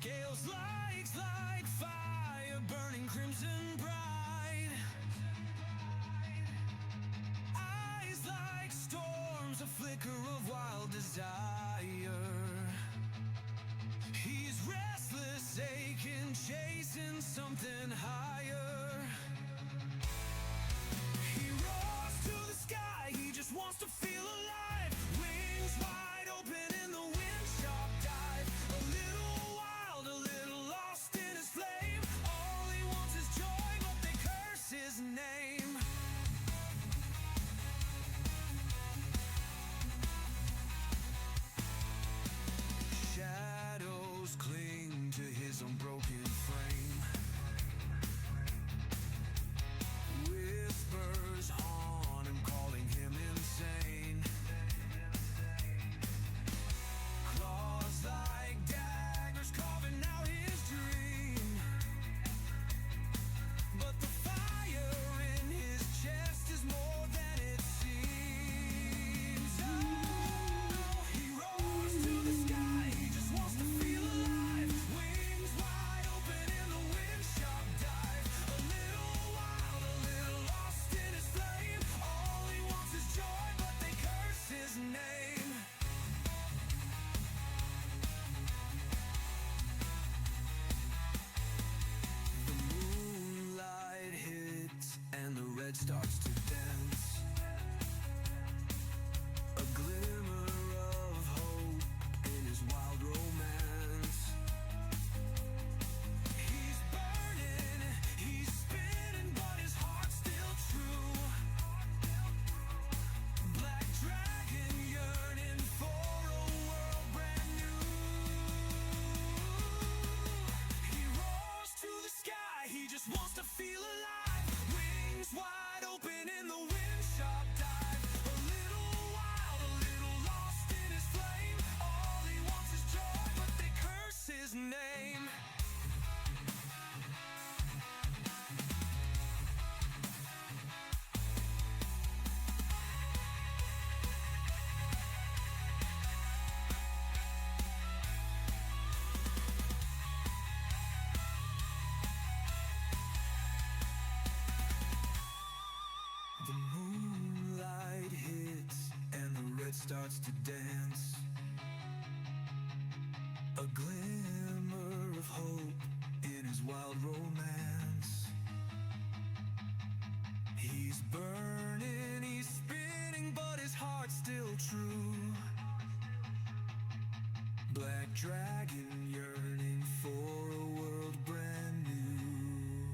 Scales like fire, burning crimson bright. Eyes like storms, a flicker of wild desire. He's restless, aching, chasing something higher. He roars to the sky, he just wants to feel alive. Wings wide open in the wind, sharp dive. A little wild, a little lost in his flame. All he wants is joy, but they curse his name. Shadows cling to his unbroken frame. Whispers haunt him, calling him insane. Claws like daggers carving out his dream. But the fire in his chest is more than it seems. Oh, he roars to the sky, he just wants to feel alive. Wings wide open in the wind, sharp dive. A little wild, a little lost in his flame. All he wants is joy, but they curse his name. The moonlight hits and the red starts to dance. A glimmer of hope in his wild romance. He's burning, he's spinning, but his heart's still true. Black dragon yearning for a world brand new. He roars to the sky, he just wants to feel alive. Wings wide open in the wind, sharp dive. A little wild, a little lost in his flame. All he wants is joy, but they curse his name. The moonlight hits and the red starts to dance. A glimmer of hope in his wild romance. He's burning, he's spinning, but his heart's still true. Black dragon yearning for a world brand new.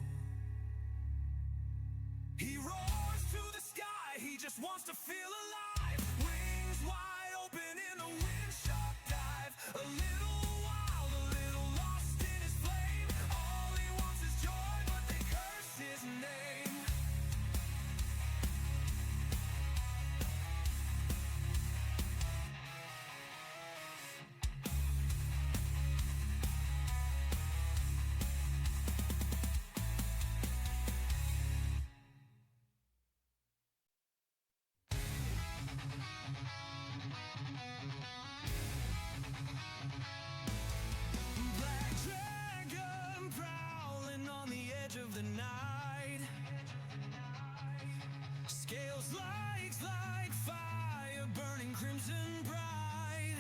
He roars to the sky, he just wants to feel alive. Wings wide open in the wind, sharp dive. A little wild, a little lost in his flame. All he wants is joy, but they curse his name. Black dragon prowling on the edge of the night. Scales like fire, burning crimson bright.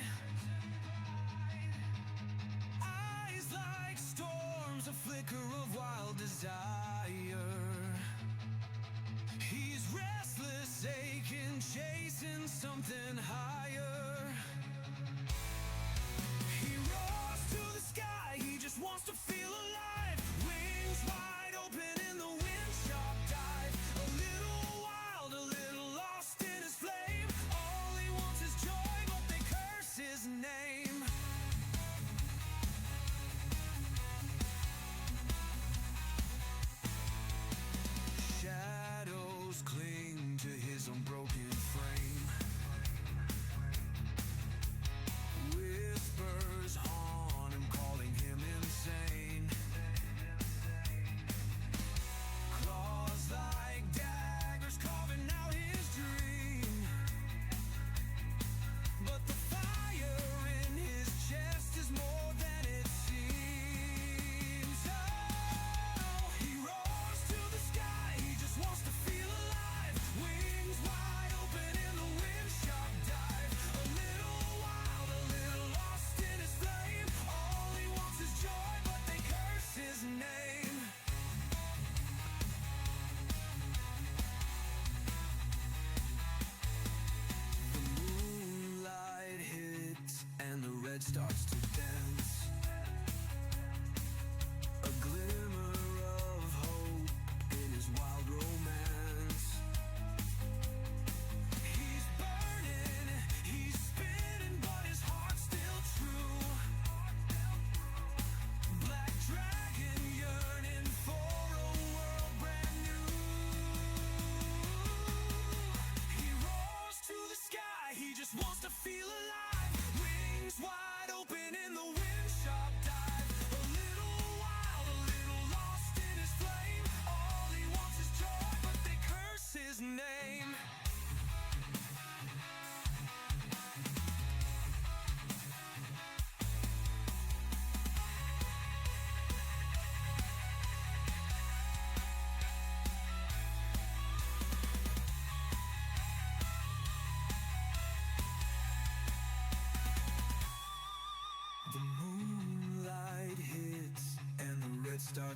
Eyes like storms, a flicker of wild desire. He's restless, aching, chasing something higher. He roars to the sky, he just wants to feel alive. Wings wide open in the wind, sharp dive. A little wild, a little lost in his flame. All he wants is joy, but they curse his name. Shadows cling to his unbroken frame.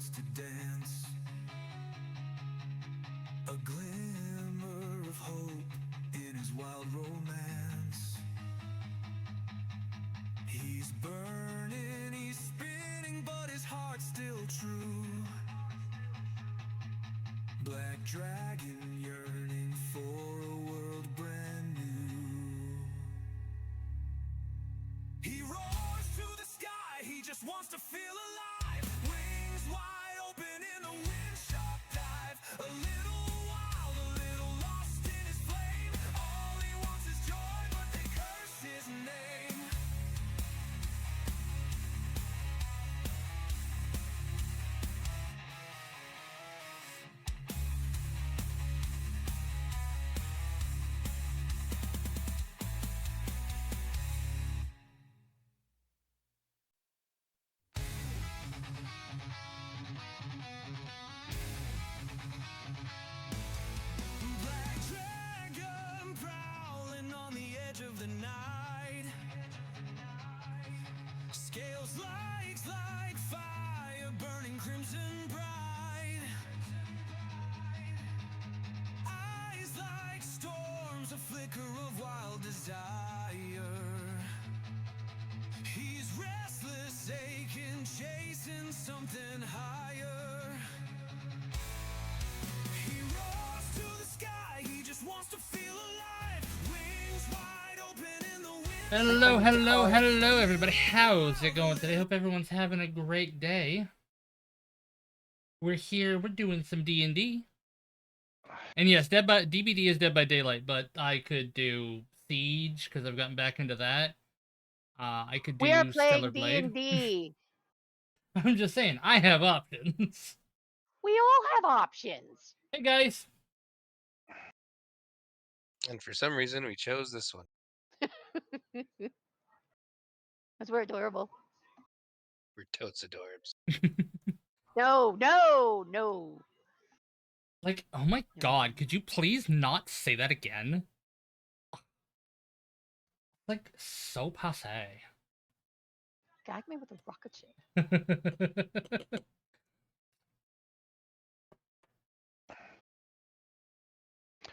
starts to dance. A glimmer of hope in his wild romance. He's burning, he's spinning, but his heart's still true. Black dragon yearning for a world brand new. He roars to the sky, he just wants to feel alive. Wings wide open in the wind, sharp dive. A little wild, a little lost in his flame. All he wants is joy, but they curse his name. Black dragon prowling on the edge of the night. Scales like fire, burning crimson bright. Eyes like storms, a flicker of wild desire. He's restless, aching, chasing something higher. He roars to the sky, he just wants to feel alive. Wings wide open in the wind. Hello, hello, hello, everybody. How's it going today? Hope everyone's having a great day. We're here. We're doing some D&D. And yes, DBD is Dead by Daylight, but I could do Siege because I've gotten back into that. I could do We are Stellar playing Blade. D&D. I'm just saying, I have options. We all have options. Hey guys. And for some reason, we chose this one. Because we're adorable. We're totes adorbs. No. Like, oh my god, could you please not say that again? Like, so passe. Gag me with a rocket ship.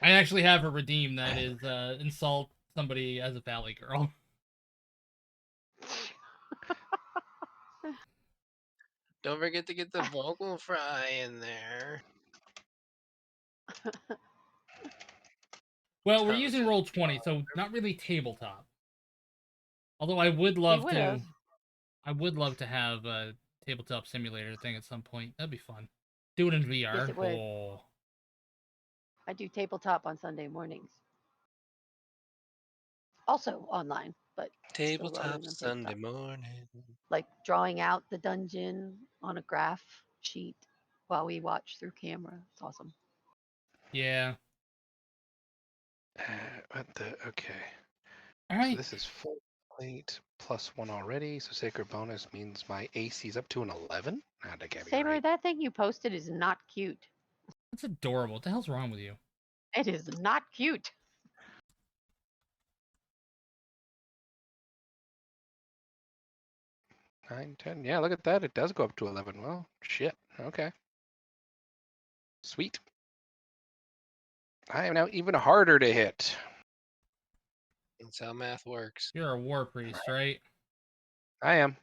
I actually have a redeem that is insult somebody as a valley girl. Don't forget to get the vocal fry in there. Well, we're That was using it. roll 20, so not really tabletop. Although I would love to. I would love to have a tabletop simulator thing at some point. That'd be fun. Do it in VR. Yes, it would. Oh. I do tabletop on Sunday mornings. Also online, but still Tabletop rolling on Sunday tabletop. morning. Like drawing out the dungeon on a graph sheet while we watch through camera. It's awesome. Yeah. Okay. All So right. this is full plate plus 1 already. So sacred bonus means my AC is up to an 11. Nah, that can't be Saber, right. that thing you posted is not cute. That's adorable. What the hell's wrong with you? It is not cute. Nine, 10. Yeah, look at that. It does go up to 11. Well, shit. Okay. Sweet. I am now even harder to hit. That's how math works. You're a war priest, right? I am.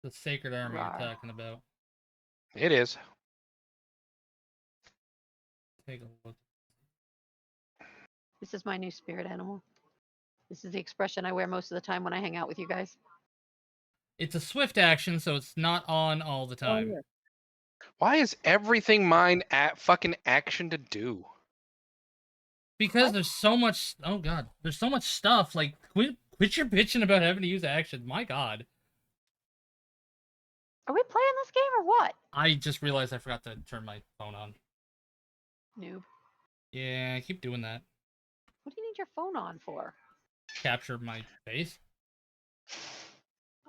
The sacred army Rawr. you're talking about. It is. Take a look. This is my new spirit animal. This is the expression I wear most of the time when I hang out with you guys. It's a swift action, so it's not on all the time. yeah. Why is everything mine at fucking action to do? Because What? there's so much. Oh god, there's so much stuff. Like, quit your bitching about having to use action. My god. Are we playing this game or what? I just realized I forgot to turn my phone on. Noob. Yeah, I keep doing that. What do you need your phone on for? Capture my face.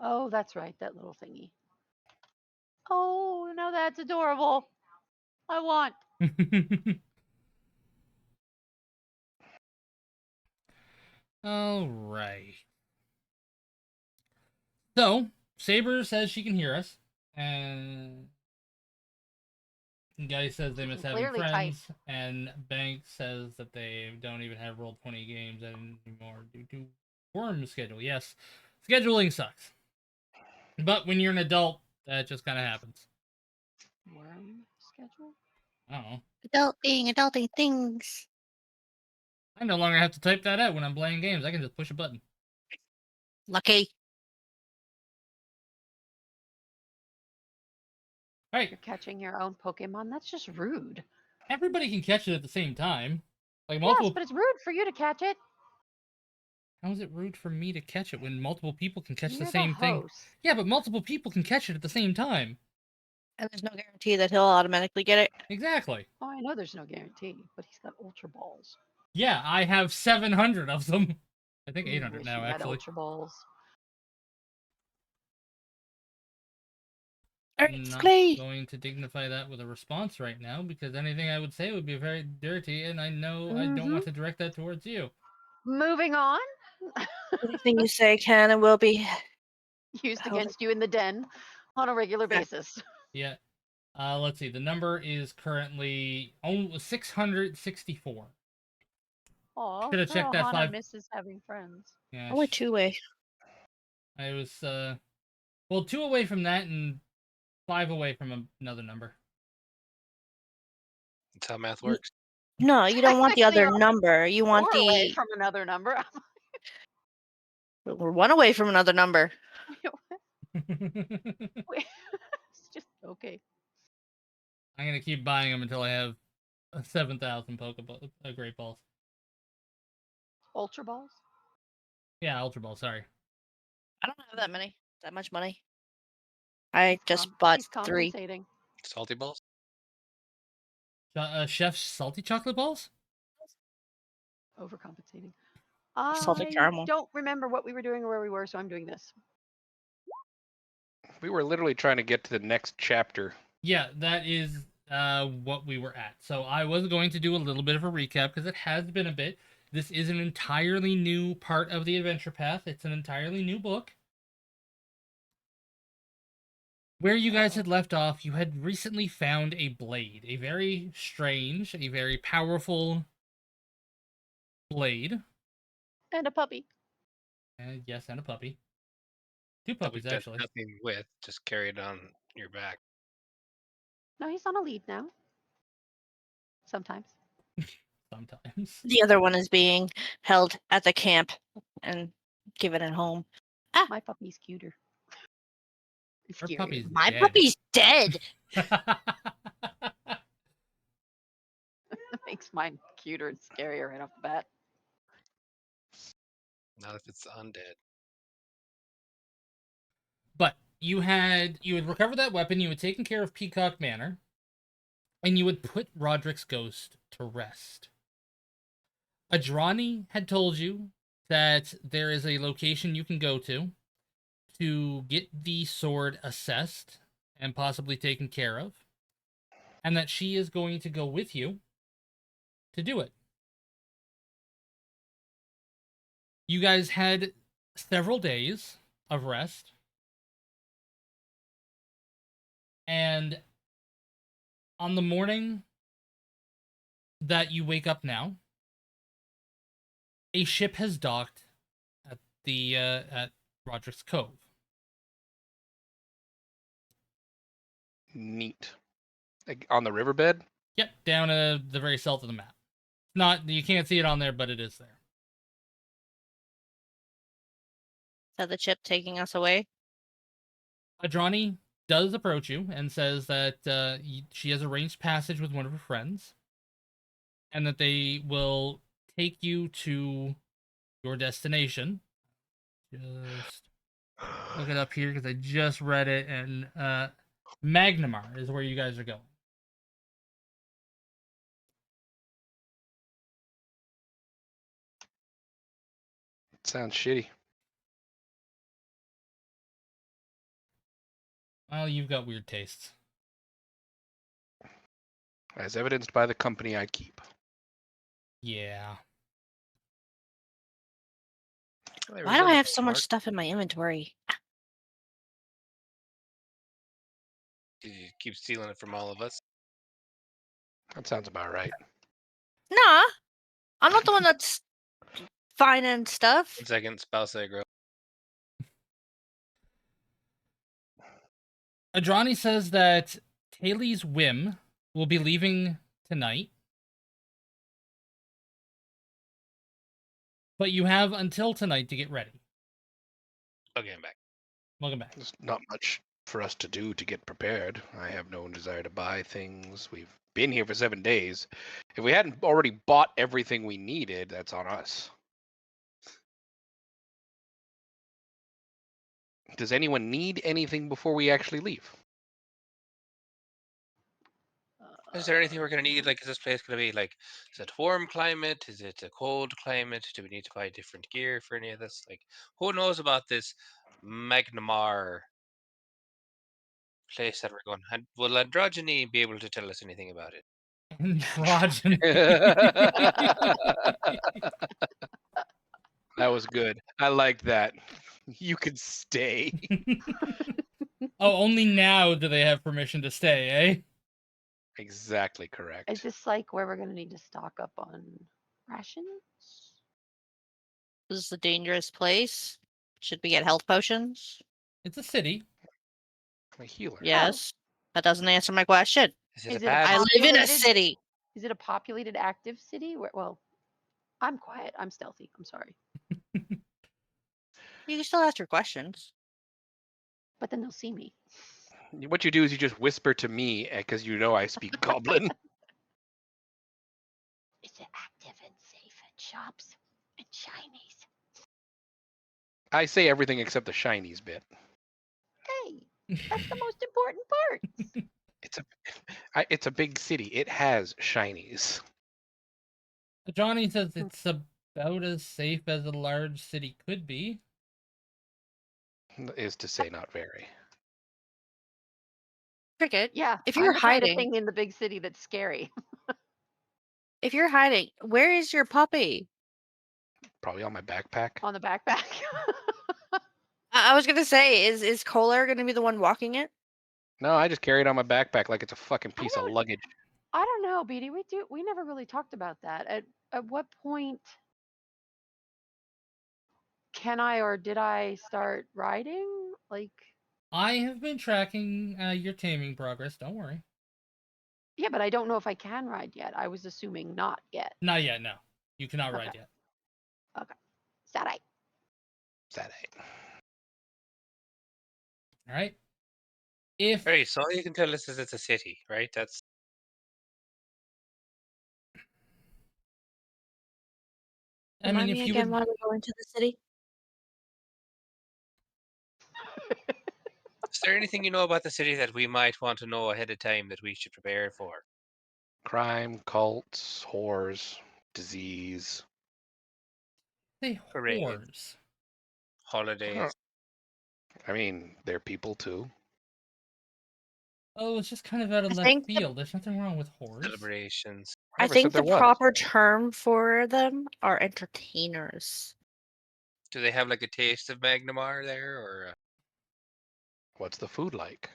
Oh, that's right, that little thingy. Oh, no, that's adorable. I want. All right. So, Saber says she can hear us. And Guy says they You miss can having clearly type. friends, and Bank says that they don't even have Roll20 games anymore due to worm schedule. Yes, scheduling sucks. But when you're an adult, that just kind of happens. Worm schedule? I don't know. Adulting things. I no longer have to type that out when I'm playing games. I can just push a button. Lucky. Right. You're catching your own Pokemon? That's just rude. Everybody can catch it at the same time. Like Yes, multiple. but it's rude for you to catch it. How is it rude for me to catch it when multiple people can catch You're the the same thing? host. Yeah, but multiple people can catch it at the same time. And there's no guarantee that he'll automatically get it. Exactly. Oh, I know there's no guarantee, but he's got Ultra Balls. Yeah, I have 700 of them. I think Ooh, 800 wish now, you had actually. Ultra Balls. Alright, Not play. going to dignify that with a response right now because anything I would say would be very dirty, and I know I don't want to direct that towards you. Moving on. Anything you say can and will be. Used Held against you in the den on a regular Yeah. basis. Yeah. Let's see. The number is currently 664. Aw, Should have checked that Hana 5. misses having friends. Yeah, Only two-way. I was well, 2 away from that and 5 away from another number. That's how math works. No, you don't want the Technically, other you're number. You want 4 away the. from another number. We're one away from another number. It's just okay. I'm gonna keep buying them until I have 7,000 Pokeball, Great Balls. Ultra Balls? Yeah, Ultra Ball. Sorry. I don't have that much money. I He's just com- bought he's 3. compensating. Salty balls? Chef's salty chocolate balls. Overcompensating. Salted I caramel. don't remember what we were doing or where we were, so I'm doing this. We were literally trying to get to the next chapter. Yeah, that is what we were at. So I was going to do a little bit of a recap because it has been a bit. This is an entirely new part of the adventure path. It's an entirely new book. Where you guys had left off, you had recently found a blade. A very strange, a very powerful blade. And a puppy. Yes, and a puppy. 2 That puppies, we've done actually. nothing with, just carried on your back. No, he's on a lead now. Sometimes. Sometimes. The other one is being held at the camp and given at home. My puppy's cuter. And Her scarier. puppy's My dead. puppy's dead. Makes mine cuter and scarier right off the bat. Not if it's undead. But you had recovered that weapon, you had taken care of Peacock Manor, and you had put Roderick's ghost to rest. Adrani had told you that there is a location you can go to get the sword assessed and possibly taken care of, and that she is going to go with you to do it. You guys had several days of rest, and on the morning that you wake up now, a ship has docked at the at Roderick's Cove. Neat. Like on the riverbed? Yep, down the very south of the map. Not you can't see it on there, but it is there. Is that the chip taking us away? Adrani does approach you and says that she has arranged passage with one of her friends, and that they will take you to your destination. Just look it up here because I just read it, and Magnamar is where you guys are going. Sounds shitty. Well, you've got weird tastes. As evidenced by the company I keep. Yeah. Why do I have so much stuff in my inventory? You keep stealing it from all of us. That sounds about right. Nah, I'm not the one that's finding stuff. 1 second, spouse aggro. Adrani says that Taylor's whim will be leaving tonight, but you have until tonight to get ready. Okay, I'm back. Welcome back. There's not much for us to do to get prepared. I have no desire to buy things. We've been here for 7 days. If we hadn't already bought everything we needed, that's on us. Does anyone need anything before we actually leave? Is there anything we're gonna need? Like, is this place gonna be like? Is it warm climate? Is it a cold climate? Do we need to buy different gear for any of this? Like, who knows about this Magnamar place that we're going? And will Androgyny be able to tell us anything about it? Androgyny. That was good. I liked that. You could stay. Oh, only now do they have permission to stay, eh? Exactly correct. Is this like where we're gonna need to stock up on rations? This is a dangerous place. Should we get health potions? It's a city. I'm a healer. Yes. That doesn't answer my question. Is it Is a it a bad? I live in a populated- city. Is it a populated, active city? Where, well, I'm quiet. I'm stealthy. I'm sorry, You can still ask your questions. but then they'll see me. What you do is you just whisper to me because you know I speak Goblin. Is it active and safe at shops and shinies? I say everything except the shinies bit. Hey, that's the most important part. It's a big city. It has shinies. Johnny says it's about as safe as a large city could be. Is to say not very. Cricket, Yeah, If I'm you're the kind of hiding- thing in the big city that's scary. if you're hiding, where is your puppy? Probably on my backpack. On the backpack. I was gonna say, is Kohler gonna be the one walking it? No, I just carry it on my backpack like it's a fucking I piece of don't- luggage. I don't know, BD. We never really talked about that. At what point can I or did I start riding? Like, I have been tracking your taming progress. Don't worry. yeah, but I don't know if I can ride yet. I was assuming not yet. Not yet, no. You cannot ride Okay. yet. Is that right? Sad. All right. If Right, so all you can tell us is it's a city, right? That's I mean, Remind if me you again would, why we're going to the city. is there anything you know about the city that we might want to know ahead of time that we should prepare for? Crime, cults, whores, disease. say Parade. whores. Holidays, I mean, they're people too. Oh, it's just kind of out of I left think the- field. There's nothing wrong with whores. celebrations. I Never think said the there was. proper term for them are entertainers. Do they have like a taste of Magnamar there, or What's the food like?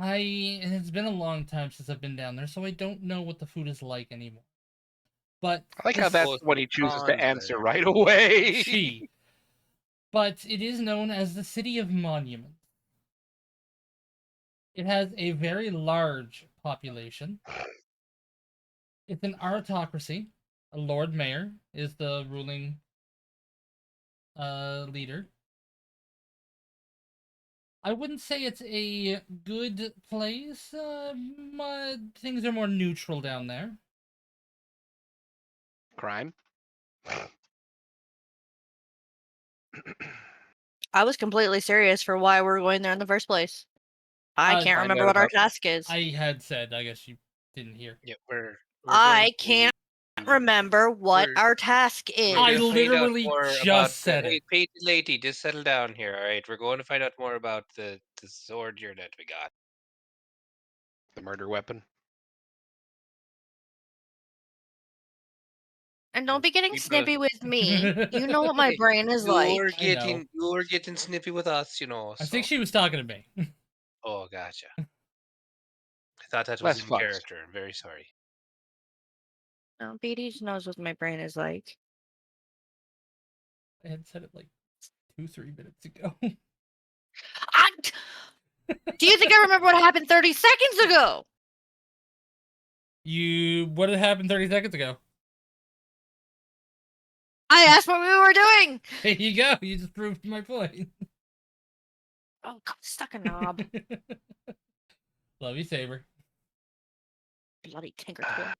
It's been a long time since I've been down there, so I don't know what the food is like anymore. But I like how this- that's Oh, what he chooses prawns to answer there. right away. she. But it is known as the City of Monuments. It has a very large population. It's an aristocracy. A Lord Mayor is the ruling leader. I wouldn't say it's a good place. Things are more neutral down there. Crime. I was completely serious for why we're going there in the first place. I Uh, can't Find remember out what our about- task is. I had said, I guess you didn't hear. yeah, we're I going to- can't remember what we're- our task is. we're I gonna find out literally more just about said the, it. Hey, lady, just settle down here, all right? We're going to find out more about the sword here that we got. The murder weapon. And don't be getting People- snippy with me. You know what my brain is like. You're I know. getting snippy with us, you know. I So. think she was talking to me. Oh, gotcha. thought that Less was in fucks. character. I'm very sorry. No, BD knows what my brain is like. I had said it like 2-3 minutes ago. Do you think I remember what happened 30 seconds ago? What had happened 30 seconds ago? I asked what we were doing. There you go. You just proved my point. Oh, God, stuck a knob. Love you, Saber. Bloody Tinker Tailor.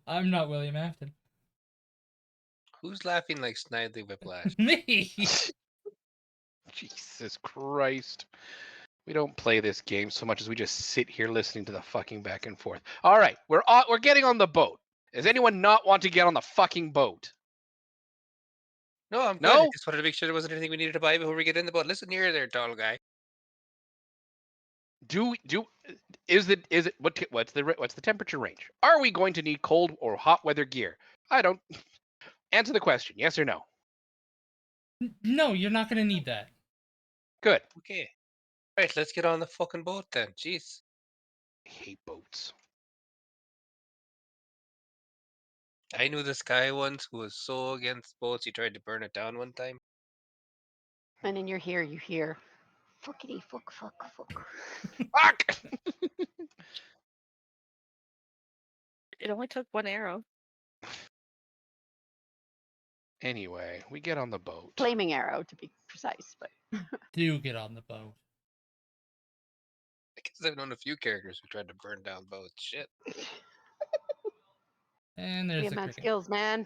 I'm not William Afton. Who's laughing like Snidely Whiplash? Me. Jesus Christ. We don't play this game so much as we just sit here listening to the fucking back and forth. All right, we're getting on the boat. Does anyone not want to get on the fucking boat? No, I'm good. No? I just wanted to make sure there wasn't anything we needed to buy before we get in the boat. Listen here, there, tall guy. What's the temperature range? Are we going to need cold or hot weather gear? I don't. Answer the question. Yes or no? No, you're not going to need that. Good. Okay. All right, let's get on the fucking boat then. Jeez. I hate boats. I knew this guy once who was so against boats, he tried to burn it down one time. And in your ear, you hear, fuckity fuck fuck fuck. Fuck! It only took one arrow. Anyway, we get on the boat. Flaming arrow, to be precise. But Do get on the boat. I guess I've known a few characters who tried to burn down boats. Shit. And we there's have the mad cricket. skills, man.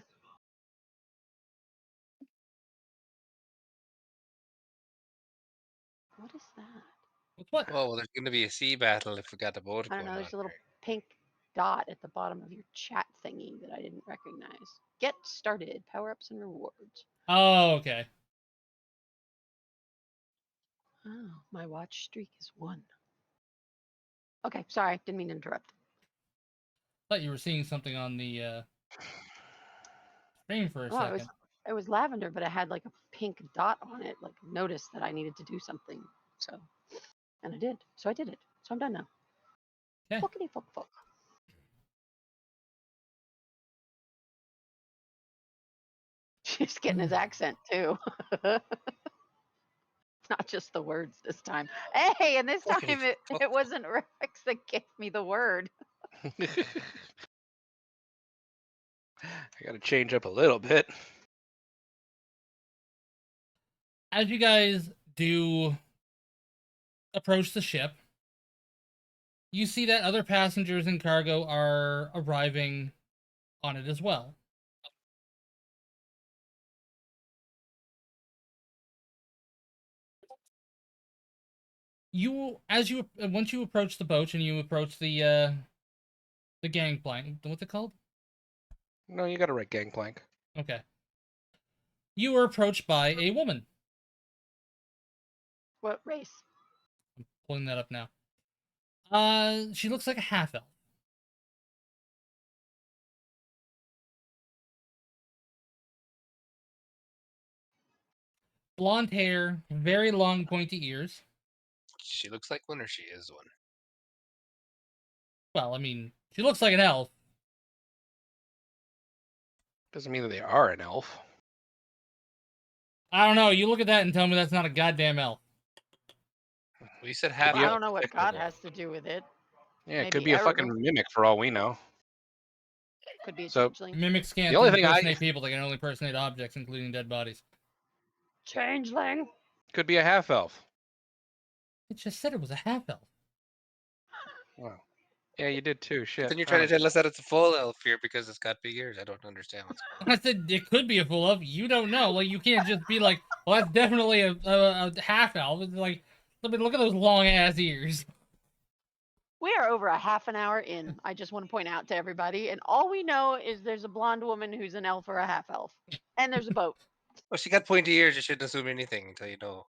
What is that? What's what? Oh, well, there's going to be a sea battle if we got the boat I don't going know. on. There's a little here. pink dot at the bottom of your chat thingy that I didn't recognize. Get started. Power ups and rewards. Oh, okay. Oh, my watch streak is 1. Okay, sorry. Didn't mean to interrupt. Thought you were seeing something on the screen for a Oh, second. it was lavender, but it had like a pink dot on it. Like noticed that I needed to do something. So, and I did. So I did it. So I'm done now. Okay. Fuckity fuck fuck. She's getting his accent too. It's not just the words this time. Hey, and this Fuckity time fuck. it wasn't Rex that gave me the word. I gotta change up a little bit. As you guys do approach the ship, you see that other passengers and cargo are arriving on it as well. Once you approach the boat and you approach the gangplank, what's it called? No, you gotta write gangplank. Okay. You are approached by a woman. What race? I'm pulling that up now. She looks like a half elf. Blonde hair, very long pointy ears. She looks like one or she is one. Well, I mean, she looks like an elf. Doesn't mean that they are an elf. I don't know. You look at that and tell me that's not a goddamn elf. We said half. I Yeah. don't know what God has to do with it. Yeah, it Maybe could be a fucking Erebus. mimic for all we know. Could be a So- changeling. Mimics can't The only thing impersonate people. They can only impersonate objects, including dead bodies. Changeling. Could be a half elf. It just said it was a half elf. Wow. Yeah, you did too. Shit. Then you're trying to tell us that it's a full elf here because it's got big ears. I don't understand what's I said it could be a full elf. You don't know. Like, you can't just be like, well, that's definitely a half elf. It's like, look at those long ass ears. We are over a half an hour in. I just want to point out to everybody, and all we know is there's a blonde woman who's an elf or a half elf, and there's a boat. Well, she got pointy ears. You shouldn't assume anything until you know.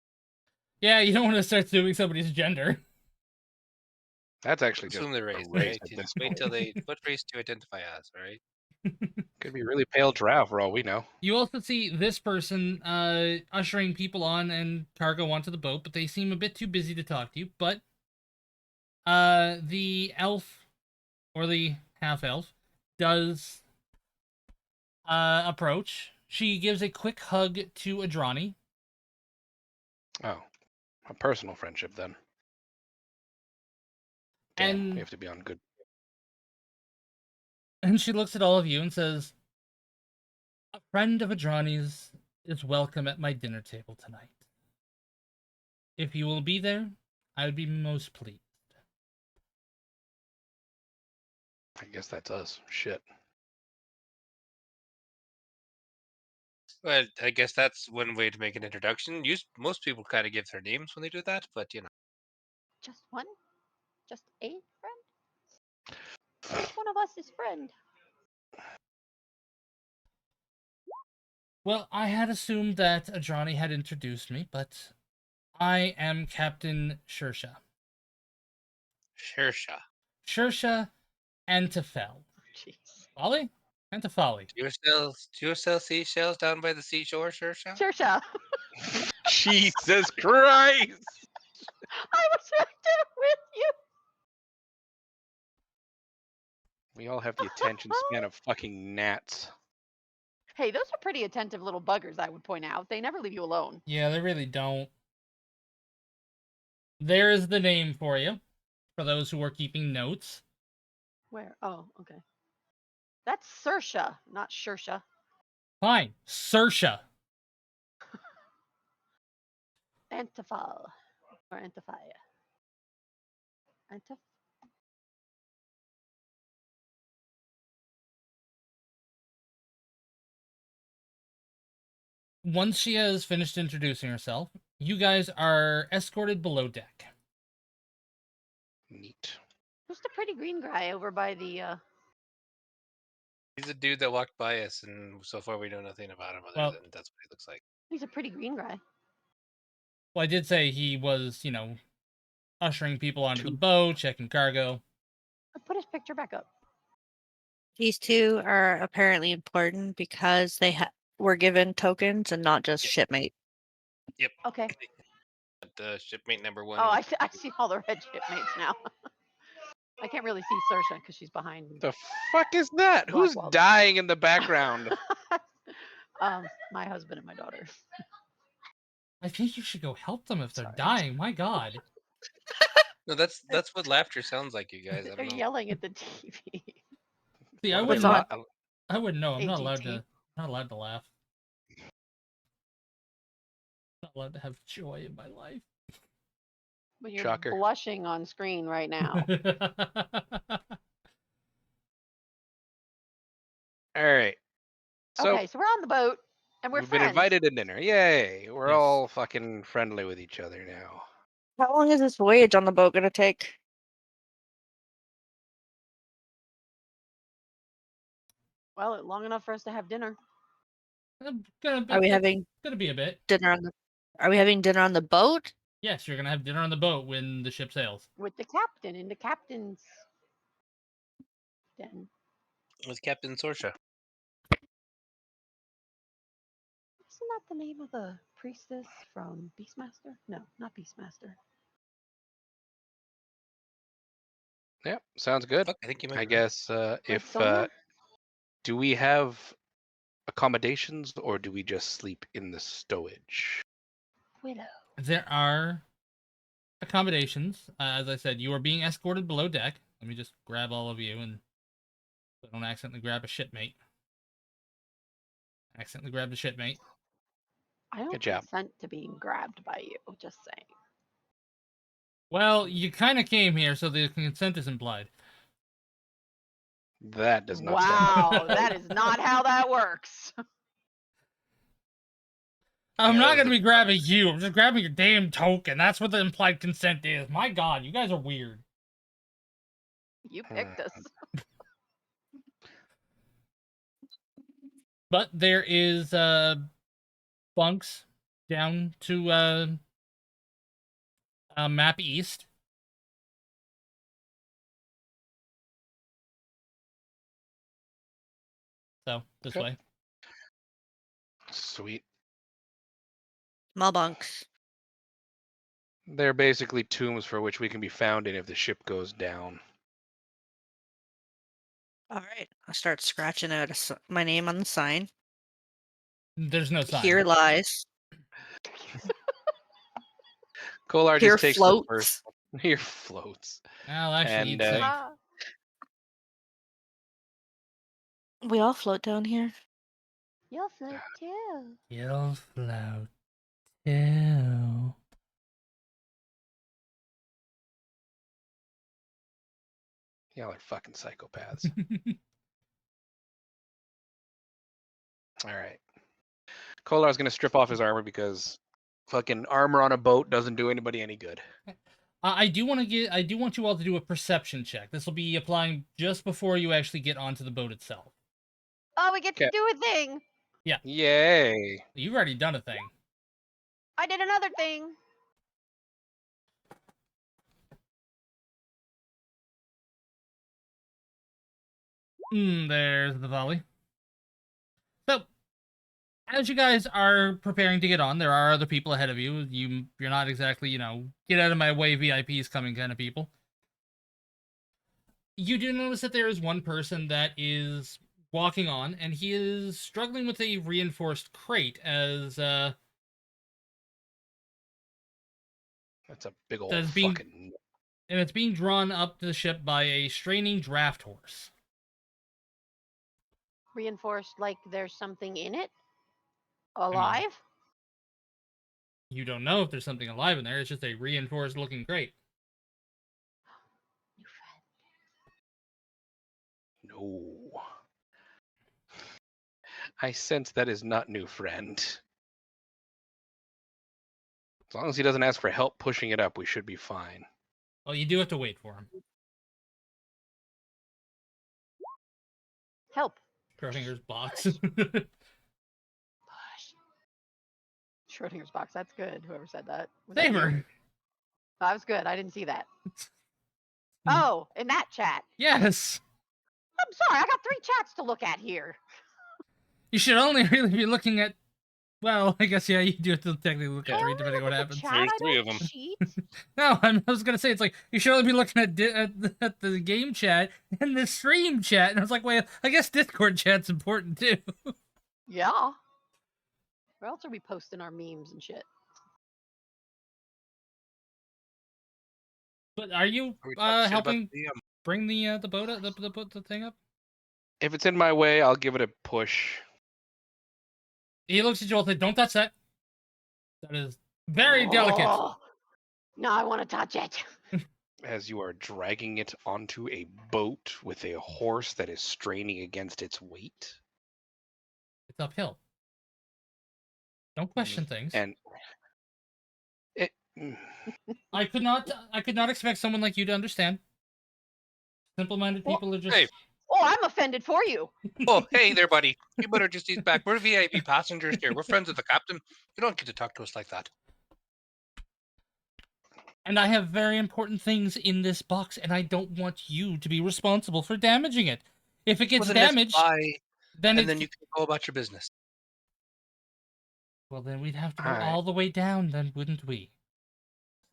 Yeah, you don't want to start assuming somebody's gender. That's actually just Assume the a race, race right? at You this just wait point. till they. What race do you identify as, right? Could be really pale drow for all we know. You also see this person ushering people on and cargo onto the boat, but they seem a bit too busy to talk to you. But The elf or the half elf does approach. She gives a quick hug to Adrani. Oh, a personal friendship then. Damn, And we have to be on good. And she looks at all of you and says, "A friend of Adrani's is welcome at my dinner table tonight. If you will be there, I would be most pleased." I guess that's us. Shit. Well, I guess that's one way to make an introduction. Most people kind of give their names when they do that, but you know. Just one? Just a friend? Which one of us is friend? Well, I had assumed that Adrani had introduced me, but I am Captain Shersha. Shersha. Shersha Antefel. Jeez. Folly? Antefali. Do you sell seashells down by the seashore, Shersha? Shersha. Jesus Christ! I was right there with you. We all have the attention span of fucking gnats. Hey, those are pretty attentive little buggers, I would point out. They never leave you alone. Yeah, they really don't. There is the name for you, for those who are keeping notes. Where? Oh, okay. That's Sersha, not Shersha. Fine. Sersha. Antifal. Or Antifia. Antif? Once she has finished introducing herself, you guys are escorted below deck. Neat. Who's the pretty green guy over by the, He's a dude that walked by us, and so far we know nothing about him other Well- than that's what he looks like. he's a pretty green guy. Well, I did say he was, ushering people onto the Two. boat, checking cargo. Put his picture back up. These two are apparently important because they were given tokens and not just shipmate. Yep. Okay. Shipmate number one. Oh, I see all the red shipmates now. I can't really see Sersha because she's behind. The fuck is that? Black Who's Wall. dying in the background? My husband and my daughter. I think you should go help them if they're Sorry. dying. My God. No, that's what laughter sounds like, you guys. I They're don't know. yelling at the TV. See, I What wouldn't. on? I wouldn't know. I'm not allowed AGT. to. Not allowed to laugh. Not allowed to have joy in my life. But you're Shocker. blushing on screen right now. All right. So Okay, so we're on the boat and we're we've friends. been invited to dinner. Yay! We're Yes. all fucking friendly with each other now. How long is this voyage on the boat gonna take? Well, long enough for us to have dinner. Are we having Gonna be a bit. dinner on the? Are we having dinner on the boat? Yes, you're gonna have dinner on the boat when the ship sails. With the captain in the captain's den. With Captain Sorsha. Isn't that the name of the priestess from Beastmaster? No, not Beastmaster. Yep, sounds good. Fuck, I think you might I be right. guess if Sonia? do we have accommodations or do we just sleep in the stowage? Widow. There are accommodations. As I said, you are being escorted below deck. Let me just grab all of you and so I don't accidentally grab a shipmate. Accidentally grabbed a shipmate. I don't Good job. consent to being grabbed by you, just saying. Well, you kind of came here, so the consent is implied. That does not stand Wow, up. that is not how that works. I'm Yeah, that not was gonna the- be grabbing you. I'm just grabbing your damn token. That's what the implied consent is. My God, you guys are weird. You picked us. But there is bunks down to map east. So this Okay. way. Sweet. Small bunks. They're basically tombs for which we can be found in if the ship goes down. All right. I start scratching out my name on the sign. There's no sign. Here lies. Kolar Here just takes the first. floats. Here floats. Well, actually, And, you'd think. Ah, We all float down here. you'll float too. You'll float too. Y'all are fucking psychopaths. All right. Kolar's gonna strip off his armor because fucking armor on a boat doesn't do anybody any good. I do want you all to do a perception check. This will be applying just before you actually get onto the boat itself. Oh, we get to Okay. do a thing. Yay! You've already done a thing. I did another thing. There's the volley. So, as you guys are preparing to get on, there are other people ahead of you. You're not exactly, get out of my way, VIPs coming kind of people. You do notice that there is one person that is walking on, and he is struggling with a reinforced crate as That's a big old That's being- fucking. and it's being drawn up the ship by a straining draft horse. Reinforced like there's something in it. Alive? You don't know if there's something alive in there. It's just a reinforced looking crate. New friend. No. I sense that is not new friend. As long as he doesn't ask for help pushing it up, we should be fine. Well, you do have to wait for him. Help. Schrodinger's box. Push. Schrodinger's box. That's good. Whoever said that. Was that you? Saber. That was good. I didn't see that. Oh, in that chat. Yes. I'm sorry. I got 3 chats to look at here. You should only really be looking at. Well, I guess yeah, you do have to technically look at I 3 only depending on look what at the happens. chat. There's I 3 don't of 'em. cheat. No, I was gonna say it's like you should only be looking at at the game chat and the stream chat, and I was like, wait, I guess Discord chat's important too. Yeah. Where else are we posting our memes and shit? But are you Are we talking shit about helping the, bring the boat up, the thing up? If it's in my way, I'll give it a push. He looks at you all and says, "Don't touch that. That is very delicate." Oh, now I want to touch it. As you are dragging it onto a boat with a horse that is straining against its weight. It's uphill. Don't question things. And it, I could not expect someone like you to understand. Simple-minded Well, people are just. Hey. Oh, I'm offended for you. Oh, hey there, buddy. You better just ease back. We're VIP passengers here. We're friends with the captain. You don't get to talk to us like that. And I have very important things in this box, and I don't want you to be responsible for damaging it. If it gets Well, then let's damaged, buy, then and then you can go about your business. Well, then we'd have to go Alright. all the way down, then, wouldn't we?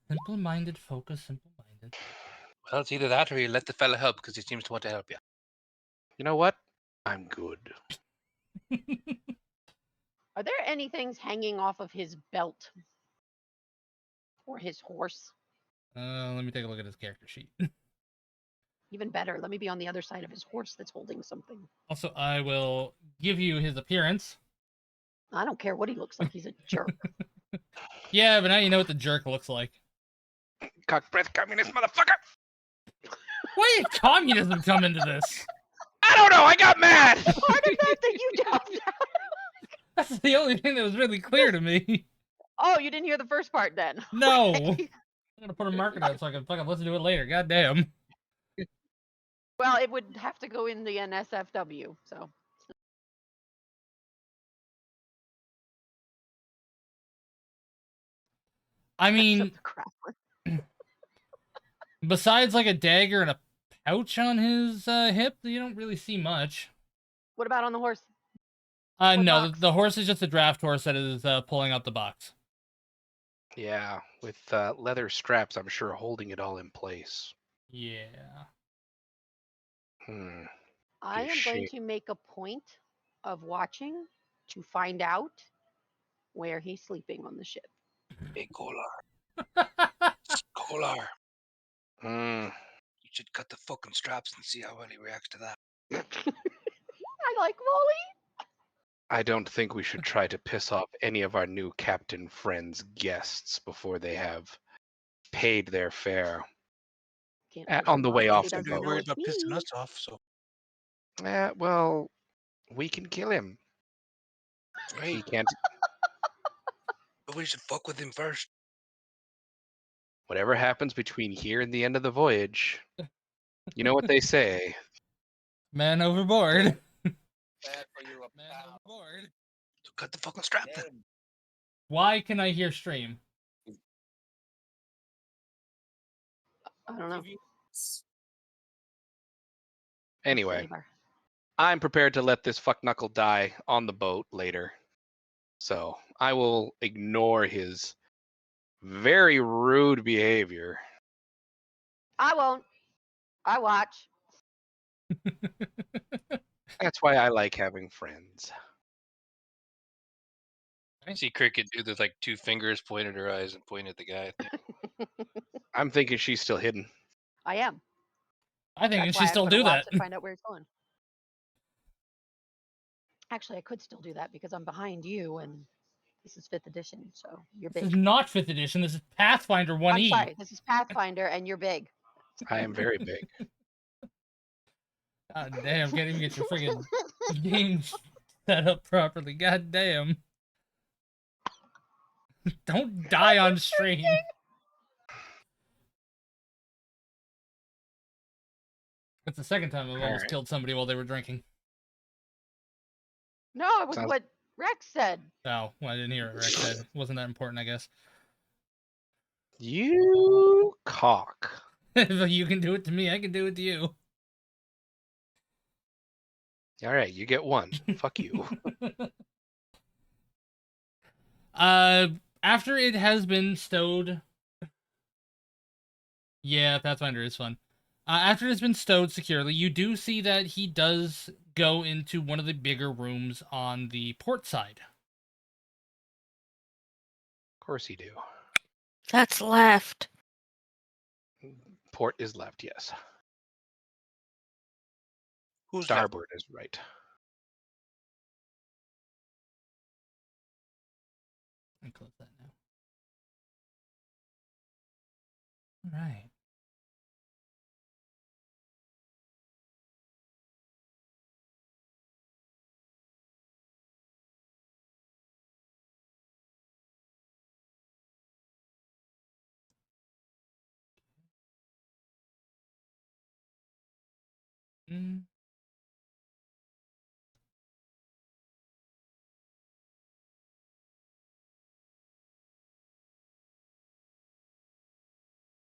Simple-minded, focus, simple-minded. Well, it's either that or you let the fella help because he seems to want to help you. you know what? I'm good. Are there any things hanging off of his belt? Or his horse? Let me take a look at his character sheet. Even better, let me be on the other side of his horse that's holding something. Also, I will give you his appearance. I don't care what he looks like, he's a jerk. Yeah, but now you know what the jerk looks like. Cock breath communist motherfucker! Why did communism come into this? I don't know, I got mad! Part of that you don't. That's the only thing that was really clear to me. Oh, you didn't hear the first part then? No. Okay. I'm gonna put a marker down so I can fucking listen to it later. God damn. Well, it would have to go in the NSFW, so. I mean, Except the crap. besides like a dagger and a pouch on his hip, you don't really see much. What about on the horse? What No, box? the horse is just a draft horse that is pulling out the box. Yeah, with leather straps, I'm sure holding it all in place. Yeah. I Be a am going shame. to make a point of watching to find out where he's sleeping on the ship. Hey, Kolar. Kolar. Hmm. You should cut the fucking straps and see how well he reacts to that. I like Wally. I don't think we should try to piss off any of our new captain friends' guests before they have paid their fare Can't on piss him the off way 'cause off he the Shouldn't be doesn't boat. know worried it's about pissing me. us off, so Well, we can kill him. right. He can't. But we should fuck with him first. Whatever happens between here and the end of the voyage, you know what they say. Man overboard. Bad for you, Man overboard. So cut the fucking strap then. Why can I hear stream? I don't know. Anyway, Flavor. I'm prepared to let this fuck knuckle die on the boat later. So I will ignore his very rude behavior. I won't. I watch. That's why I like having friends. See Cricket do the like 2 fingers, point at her eyes, and point at the guy. I'm thinking she's still hidden. I am. I think That's she why still I'm gonna do watch that. and find out where it's going. Actually, I could still do that because I'm behind you, and this is 5th edition, so you're This big. is not 5th edition. This is Pathfinder 1E. I'm sorry, this is Pathfinder, and you're big. I am very big. God damn, can't even get your friggin' game set up properly. God damn. Don't die on stream. That's the second time I've almost Alright. killed somebody while they were drinking. No, it was Sounds- what Rex said. Oh, well, I didn't hear what Rex said. Wasn't that important, I guess. You cock. If you can do it to me, I can do it to you. All right, you get one. Fuck you. After it has been stowed. Yeah, Pathfinder is fun. After it's been stowed securely, you do see that he does go into one of the bigger rooms on the port side. Of course you do. That's left. Port is left, yes. Who's Starboard is right. Let me close that now. All right. Mm.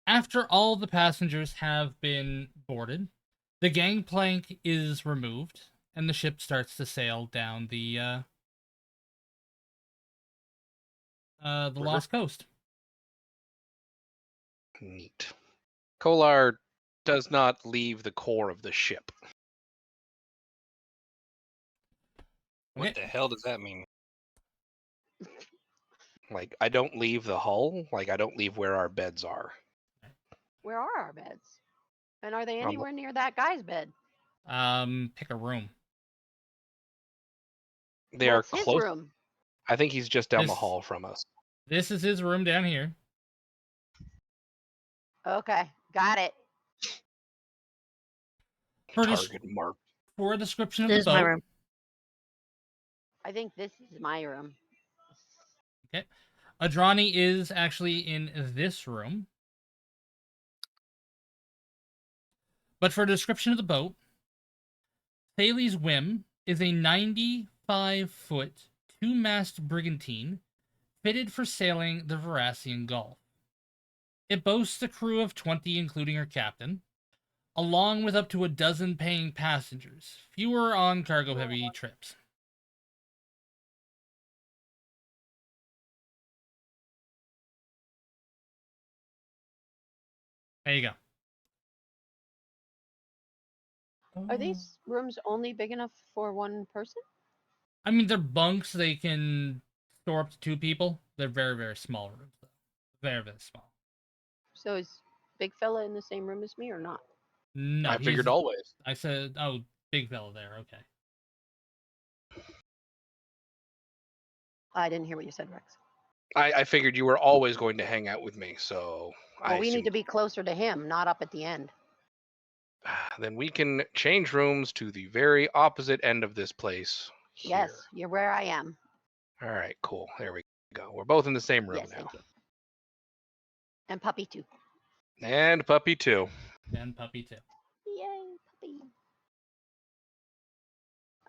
After all the passengers have been boarded, the gangplank is removed, and the ship starts to sail down the River? Lost Coast. Neat. Kolar does not leave the core of the ship. What Okay. the hell does that mean? Like, I don't leave the hull. Like, I don't leave where our beds are. Where are our beds? And are they Um, anywhere near that guy's bed? Pick a room. They Well, are it's his close. room. I think he's just down the This- hall from us. This is his room down here. Okay, got it. For, Target mark. for a description of This the is my boat, room. I think this is my room. Adrani is actually in this room. But for a description of the boat, Thales Whim is a 95-foot, two-mast brigantine fitted for sailing the Verassian Gulf. It boasts a crew of 20, including her captain, along with up to a dozen paying passengers, fewer on cargo-heavy trips. There you go. Are these rooms only big enough for one person? I mean, they're bunks. They can store up to 2 people. They're very, very small rooms, though. Very, very small. So is big fella in the same room as me or not? No, I figured he's- always. I said, oh, big fella there. Okay. I didn't hear what you said, Rex. I figured you were always going to hang out with me, so Well, I we need assumed- to be closer to him, not up at the end. Then we can change rooms to the very opposite end of this place. Here. Yes, you're where I am. All right, cool. There we go. We're both in the same room Yes, now. thank you. And puppy too. And puppy too. And puppy, too. Yay, puppy.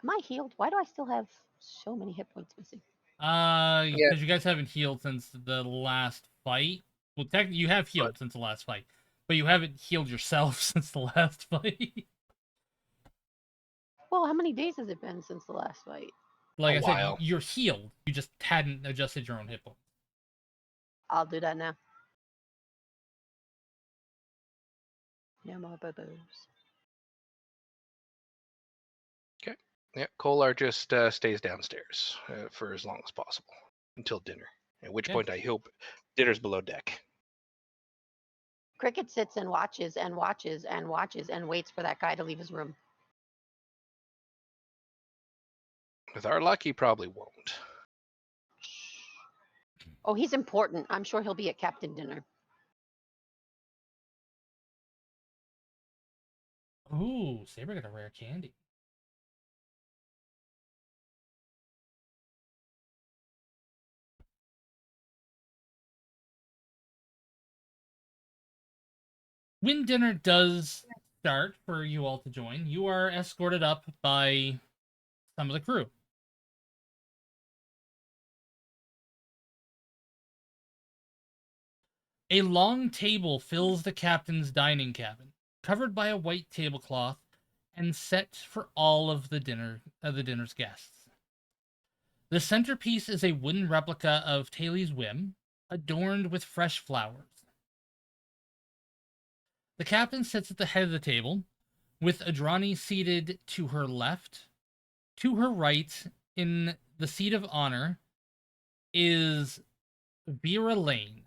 Am I healed? Why do I still have so many hit points missing? Because you guys haven't healed since the last fight. Well, technically, you have healed since the last fight, but you haven't healed yourself since the last fight. Well, how many days has it been since the last fight? Like A I said, while. you're healed. You just hadn't adjusted your own hit points. I'll do that now. No more boo-boos. Yeah, Kolar just stays downstairs for as long as possible until dinner. At which Okay. point I hope dinner's below deck. Cricket sits and watches and watches and watches and waits for that guy to leave his room. With our luck, he probably won't. Oh, he's important. I'm sure he'll be at captain dinner. Ooh, Saber got a rare candy. When dinner does start for you all to join, you are escorted up by some of the crew. A long table fills the captain's dining cabin, covered by a white tablecloth and set for all of the dinner's guests. The centerpiece is a wooden replica of Taylor's Whim, adorned with fresh flowers. The captain sits at the head of the table, with Adrani seated to her left. To her right, in the seat of honor, is Vera Lane.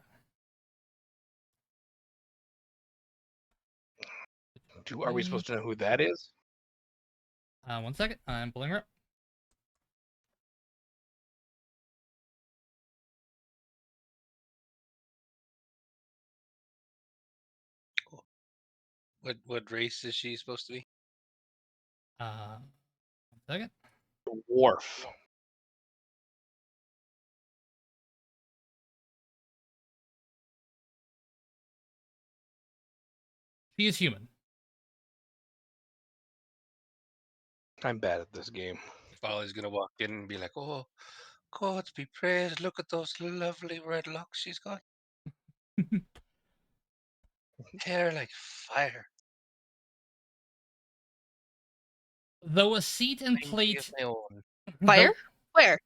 Are we supposed to know who that is? 1 second, I'm pulling her up. What race is she supposed to be? 1 second. Dwarf. She is human. I'm bad at this game. Folly's gonna walk in and be like, "Oh, gods be praised! Look at those lovely red locks she's got. Hair like fire. Though a seat and Plenty plate. of my own." Fire? Where?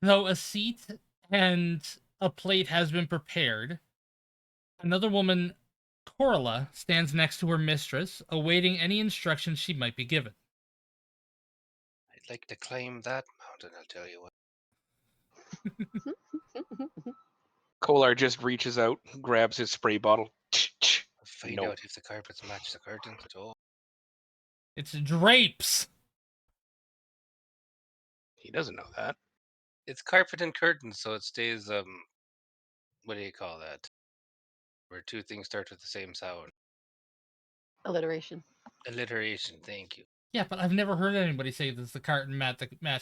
Though a seat and a plate has been prepared, another woman, Corla, stands next to her mistress, awaiting any instructions she might be given. I'd like to climb that mountain. I'll tell you what. Kolar just reaches out, grabs his spray bottle. Find No. out if the carpets match the curtains at all. It's drapes. He doesn't know that. It's carpet and curtains, so it stays. What do you call that? Where two things start with the same sound. Alliteration. Alliteration. Thank you. Yeah, but I've never heard anybody say, does the curtain match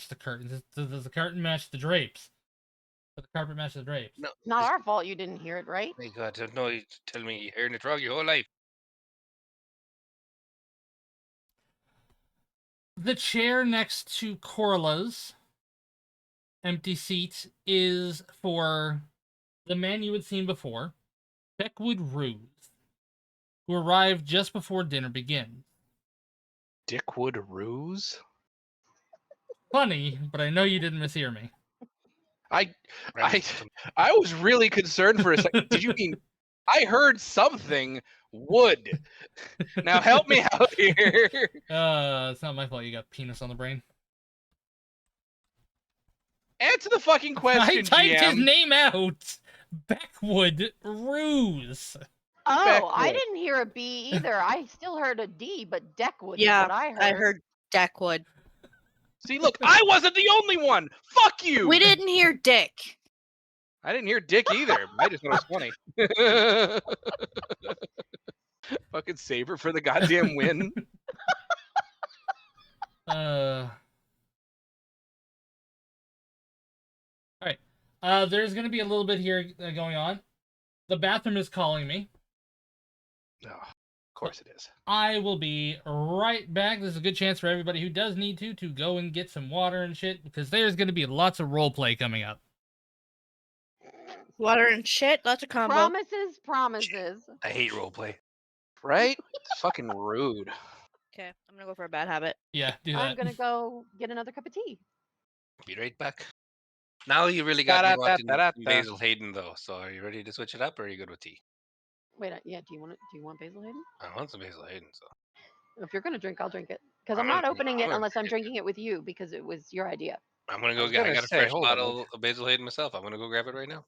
the curtains? Does the curtain match the drapes? Does the carpet match the drapes? No, Not it's- our fault you didn't hear it, right? My God, no! You tell me you're hearing it wrong your whole life. The chair next to Corla's empty seat is for the man you had seen before, Beckwood Ruse, who arrived just before dinner begins. Dickwood Ruse? Funny, but I know you didn't mishear me. I Random system. I was really concerned for a second. Did you mean I heard something wood? Now help me out here. It's not my fault you got penis on the brain. Answer the fucking question, I typed his GM. name out. Backwood Ruse. Oh, I Beckwood. didn't hear a B either. I still heard a D, but Deckwood is Yeah, what I heard. I heard Deckwood. See, look, I wasn't the only one. Fuck you. We didn't hear Dick. I didn't hear Dick either. I just thought it was funny. Fucking Saber for the goddamn win. All right. There's gonna be a little bit here going on. The bathroom is calling me. Oh, of course it is. I will be right back. This is a good chance for everybody who does need to go and get some water and shit, because there's gonna be lots of roleplay coming up. Water and shit. That's a combo. Promises. I hate roleplay. Right? It's fucking rude. Okay, I'm gonna go for a bad habit. Yeah, do that. I'm gonna go get another cup of tea. Be right back. Now you really got me wanting Da-da-da-da-da-da. Basil Hayden though. So are you ready to switch it up, or are you good with tea? Wait, yeah. Do you want Basil Hayden? I want some Basil Hayden. So If you're gonna drink, I'll drink it. Because I'm I'm not gonna- opening I'm it gonna unless I'm drink it. drinking it with you because it was your idea. I'm gonna I go was get. I gonna got a say, fresh hold on, bottle of Basil Hayden myself. I'm gonna go grab it right now.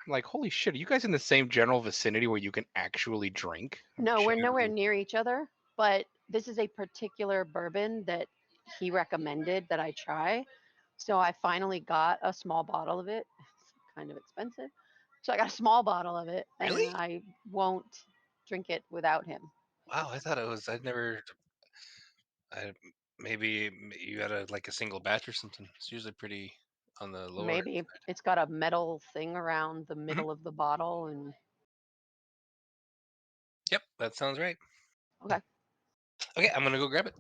I'm like, holy shit, are you guys in the same general vicinity where you can actually drink? No, we're Shit. nowhere near each other, but this is a particular bourbon that he recommended that I try. So I finally got a small bottle of it. It's kind of expensive. So I got a small bottle of it, Really? and I won't drink it without him. Wow, I thought it was. I'd never. I maybe you got a single batch or something. It's usually pretty on the lower. Maybe it's got a metal thing around the middle of the bottle, and Yep, that sounds right. okay. Okay, I'm gonna go grab it.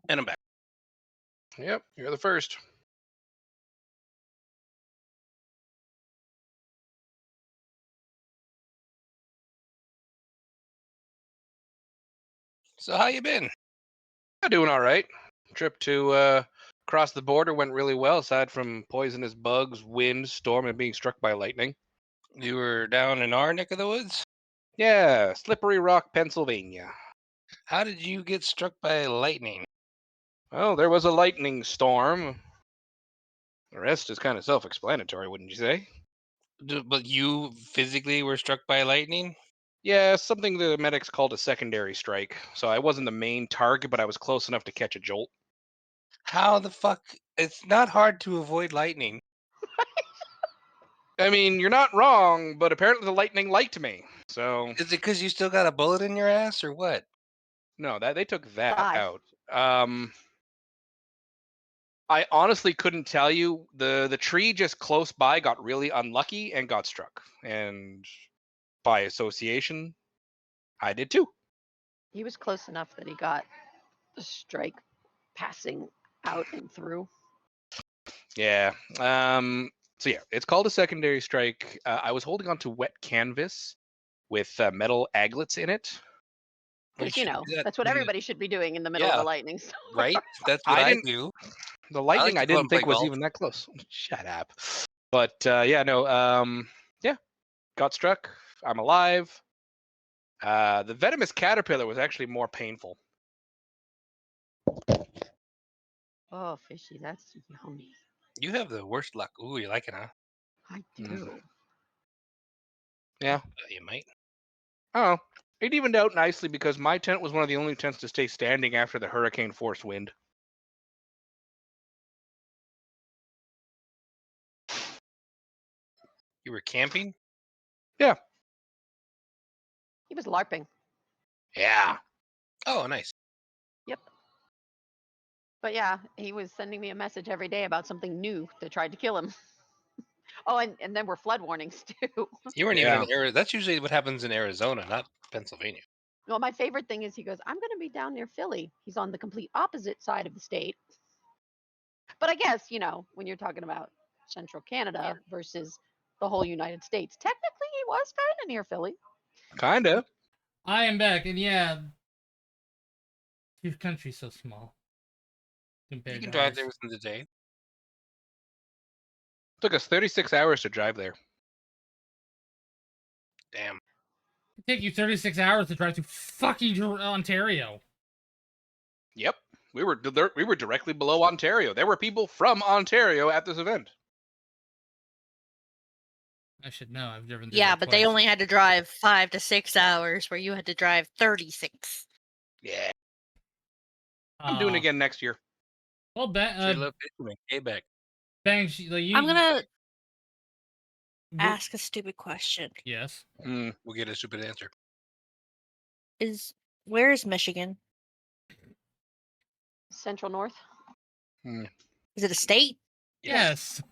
And I'm back. Yep, you're the first. So how you been? I'm doing all right. Trip to across the border went really well, aside from poisonous bugs, wind, storm, and being struck by lightning. You were down in our neck of the woods? Yeah, Slippery Rock, Pennsylvania. How did you get struck by lightning? Well, there was a lightning storm. The rest is kind of self-explanatory, wouldn't you say? But you physically were struck by lightning? Yeah, something the medics called a secondary strike. So I wasn't the main target, but I was close enough to catch a jolt. How the fuck? It's not hard to avoid lightning. I mean, you're not wrong, but apparently the lightning liked me. So Is it because you still got a bullet in your ass or what? no, that they took that Thigh. out. I honestly couldn't tell you. The tree just close by got really unlucky and got struck. And by association, I did too. He was close enough that he got the strike passing out and through. Yeah. So yeah, it's called a secondary strike. I was holding onto wet canvas with metal aglets in it. Because, Which that's what everybody should be doing in the middle of Yeah. a lightning storm. right? That's what I I didn't- do. The lightning to I go out and didn't play think was golf. even that close. Shut up. But yeah, no. Yeah, got struck. I'm alive. The venomous caterpillar was actually more painful. Oh, fishy, that's yummy. You have the worst luck. Ooh, you like it, huh? I Mm. do. Yeah. You might. Oh, it evened out nicely because my tent was one of the only tents to stay standing after the hurricane force wind. You were camping? Yeah. He was LARPing. Yeah. Oh, nice. Yep. But yeah, he was sending me a message every day about something new that tried to kill him. Oh, and then were flood warnings too. You weren't Yeah. even in Arizona. That's usually what happens in Arizona, not Pennsylvania. Well, my favorite thing is he goes, I'm going to be down near Philly. He's on the complete opposite side of the state. But I guess, when you're talking about central Canada versus the whole United States, technically he was kind of near Philly. Kinda. I am back, and yeah, your country's so small compared You can to drive ours. there within the day. Took us 36 hours to drive there. Damn. It take you 36 hours to drive to fucking Ontario. Yep. We were directly below Ontario. There were people from Ontario at this event. I should know. I've driven through Yeah, there but they twice. only had to drive 5 to 6 hours, where you had to drive 36. Yeah. I'm doing it Uh, again next year. Well, Sure love fishing in Quebec. Bang, like you. I'm gonna you- ask a stupid question. Yes. Hmm. We'll get a stupid answer. Where is Michigan? Central North. Is it a state? Yes.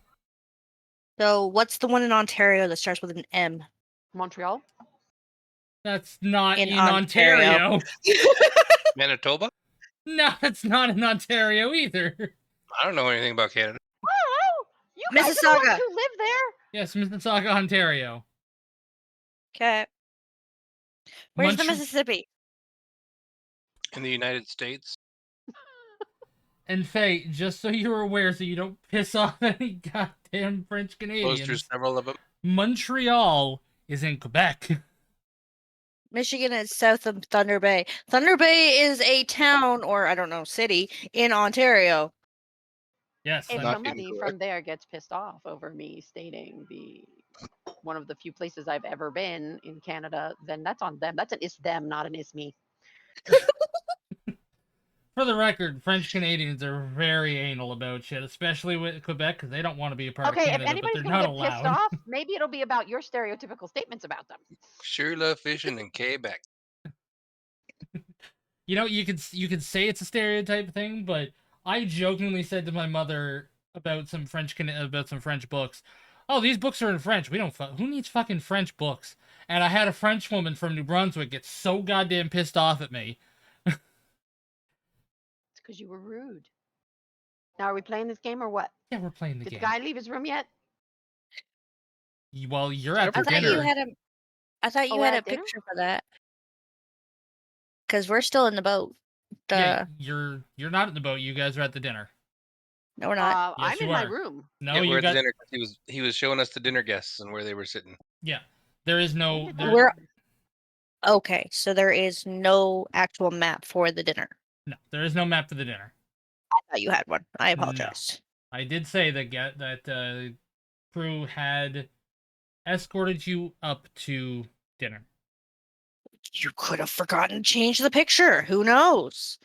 So what's the one in Ontario that starts with an M? Montreal. That's not In in Ontario. Ontario. Manitoba? No, that's not in Ontario either. I don't know anything about Canada. I don't know. You guys are the ones Mississauga. who live there. Yes, Mississauga, Ontario. Okay. Where's the Montreal. Mississippi? In the United States? And Faye, just so you're aware, so you don't piss off any goddamn French Goes through Canadians, several of them. Montreal is in Quebec. Michigan is south of Thunder Bay. Thunder Bay is a town, or I don't know, city in Ontario. Yes, If Not somebody incorrect. from there gets pissed off over me stating one of the few places I've ever been in Canada, then that's on them. That's an is them, not an is me. for the record, French Canadians are very anal about shit, especially with Quebec, because they don't want to be a part of Okay, if Canada, but anybody's they're gonna not get allowed. pissed off, maybe it'll be about your stereotypical statements about them. Sure love fishing in Quebec. You know, you could say it's a stereotype thing, but I jokingly said to my mother about some French books. Oh, these books are in French. We don't. Who needs fucking French books? And I had a French woman from New Brunswick get so goddamn pissed off at me. It's because you were rude. Now, are we playing this game or what? Yeah, we're playing the Did game. the guy leave his room yet? Well, you're at the I thought dinner. you had a. I thought Oh, you we're had a at dinner? picture for that. Because we're still in the boat. Yeah, you're not in the boat. You guys are at the dinner. No, we're not. Yes, I'm you in my are. room. No, yeah, we're you at got. the dinner. He was showing us the dinner guests and where they were sitting. Yeah, there is When no. did There, that We're happen? okay. So there is no actual map for the dinner. no, there is no map for the dinner. I thought you had one. I No. apologize. I did say that crew had escorted you up to dinner. You could have forgotten to change the picture. Who knows?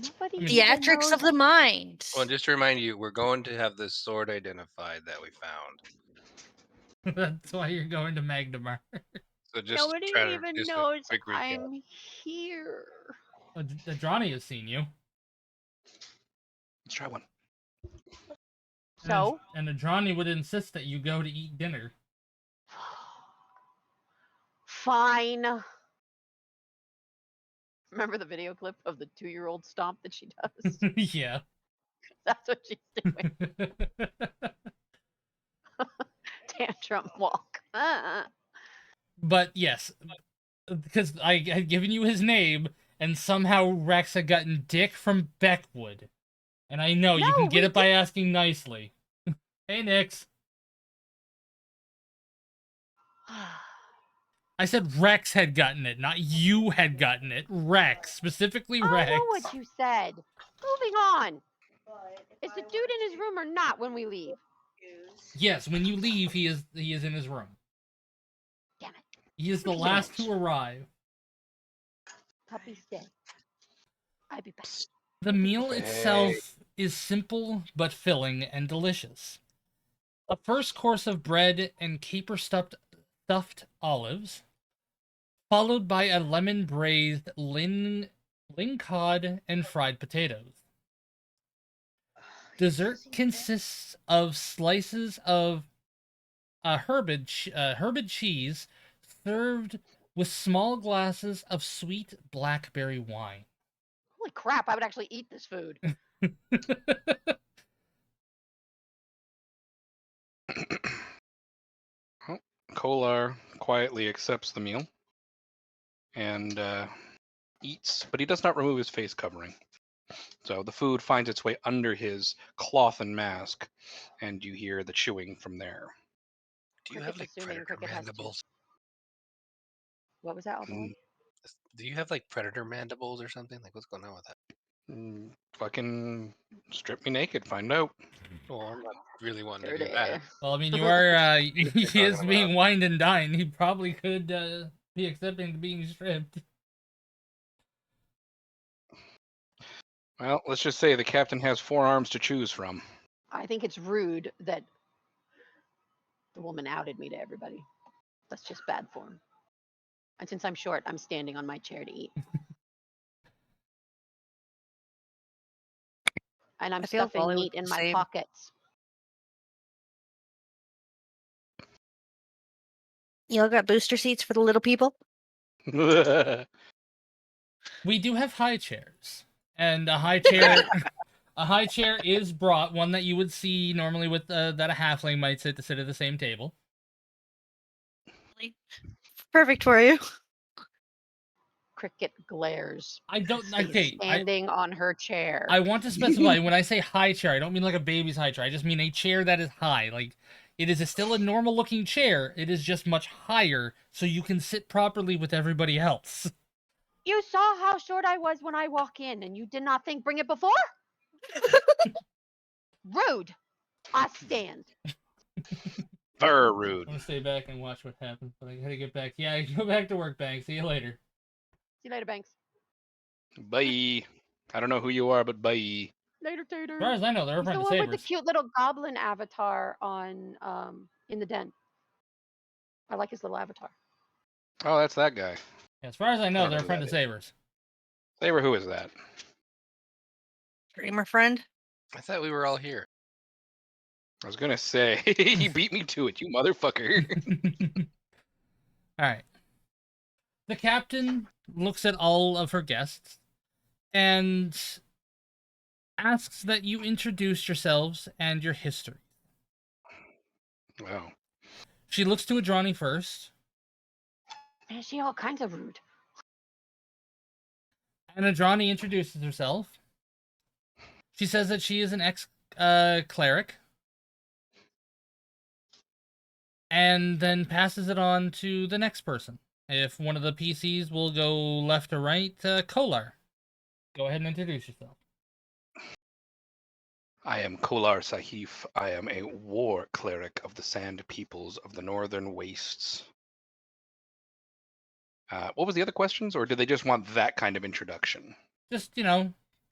Nobody I mean- even Theatrics of knows. the mind. Well, just to remind you, we're going to have this sword identified that we found. That's why you're going to Magnemar. So just Nobody try to even just a knows quick recap. I'm here. Adrani has seen you. Let's try one. So, And Adrani would insist that you go to eat dinner. fine. Remember the video clip of the 2-year-old stomp that she does? Yeah. That's what she's doing. Tantrum walk. But yes, because I had given you his name, and somehow Rex had gotten Dick from Beckwood. And I know you No, can get we it by asking nicely. Hey, Nix. I said Rex had gotten it, not you had gotten it. Rex, specifically Rex. I know what you said. Moving on. Is the dude in his room or not when we leave? Yes, when you leave, he is in his room. Damn it. He is the last to arrive. Puppy stay. I'll be back. The meal Hey. itself is simple but filling and delicious. A first course of bread and caper stuffed olives, followed by a lemon braised ling cod and fried potatoes. Dessert consists of slices of herbed cheese served with small glasses of sweet blackberry wine. Holy crap, I would actually eat this food. Kolar quietly accepts the meal and eats, but he does not remove his face covering. So the food finds its way under his cloth and mask, and you hear the chewing from there. Do you have Cricket's like assuming predator Cricket has to. mandibles? What was that, Alden? Mm, Do you have like predator mandibles or something? Like what's going on with that? Fucking strip me naked, find out. Well, I'm not really wanting to Dirty. do that. Well, I mean, you are, he talking is being about. wined and dined. He probably could be accepting being stripped. Well, let's just say the captain has 4 arms to choose from. I think it's rude that the woman outed me to everybody. That's just bad form. And since I'm short, I'm standing on my chair to eat. And I'm I feel stuffing Wally would meat do in the my same. pockets. Y'all got booster seats for the little people? We do have high chairs, and a high chair, a high chair is brought. One that you would see normally with that a halfling might sit at the same table. Perfect for you. Cricket glares. I don't. Stays Okay, standing on her chair. I want to specify when I say high chair, I don't mean like a baby's high chair. I just mean a chair that is high. Like it is still a normal looking chair. It is just much higher, so you can sit properly with everybody else. You saw how short I was when I walk in, and you did not think bring it before? Rude. I stand. Very I'm rude. gonna stay back and watch what happens, but I gotta get back. Yeah, I go back to work, Bang. See you later. See you later, Banks. Bye. I don't know who you are, but bye. Later, Tater. As far as I know, they're He's the friend of one with the Sabers. cute little goblin avatar on in the den. I like his little avatar. Oh, that's that guy. As far as I know, don't know they're a who friend that of is. Sabers. Saber, who is that? Dreamer friend? I thought we were all here. I was gonna say, he beat me to it, you motherfucker. All right. The captain looks at all of her guests, and asks that you introduce yourselves and your history. Wow. She looks to Adrani first, Man, she all kinds of rude. and Adrani introduces herself. She says that she is an ex-cleric, and then passes it on to the next person. If one of the PCs will go left or right, Kolar, go ahead and introduce yourself. I am Kolar Sahif. I am a war cleric of the Sand Peoples of the Northern Wastes. What was the other questions, or did they just want that kind of introduction? Just,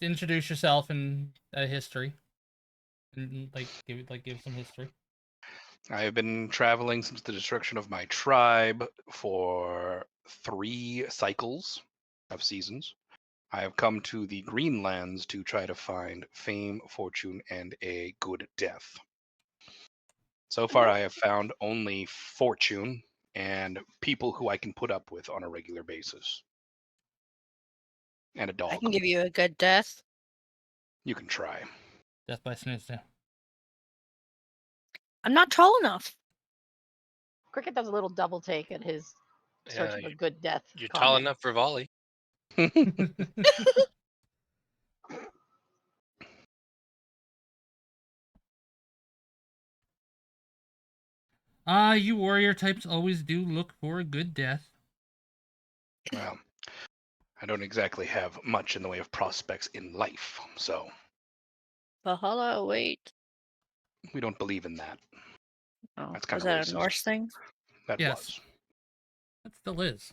introduce yourself and history. And, give some history. I have been traveling since the destruction of my tribe for 3 cycles of seasons. I have come to the Greenlands to try to find fame, fortune, and a good death. So far, I have found only fortune and people who I can put up with on a regular basis. And a dog. I can give you a good death. You can try. Death by snooze. I'm not tall enough. Cricket does a little double take at his search Yeah, of a good death. You're tall comment. enough for volley. You warrior types always do look for a good death. Well, I don't exactly have much in the way of prospects in life, so Valhalla, wait. we don't believe in that. Oh, That's kind was of that racist. a Norse thing? That Yes. was. That still is.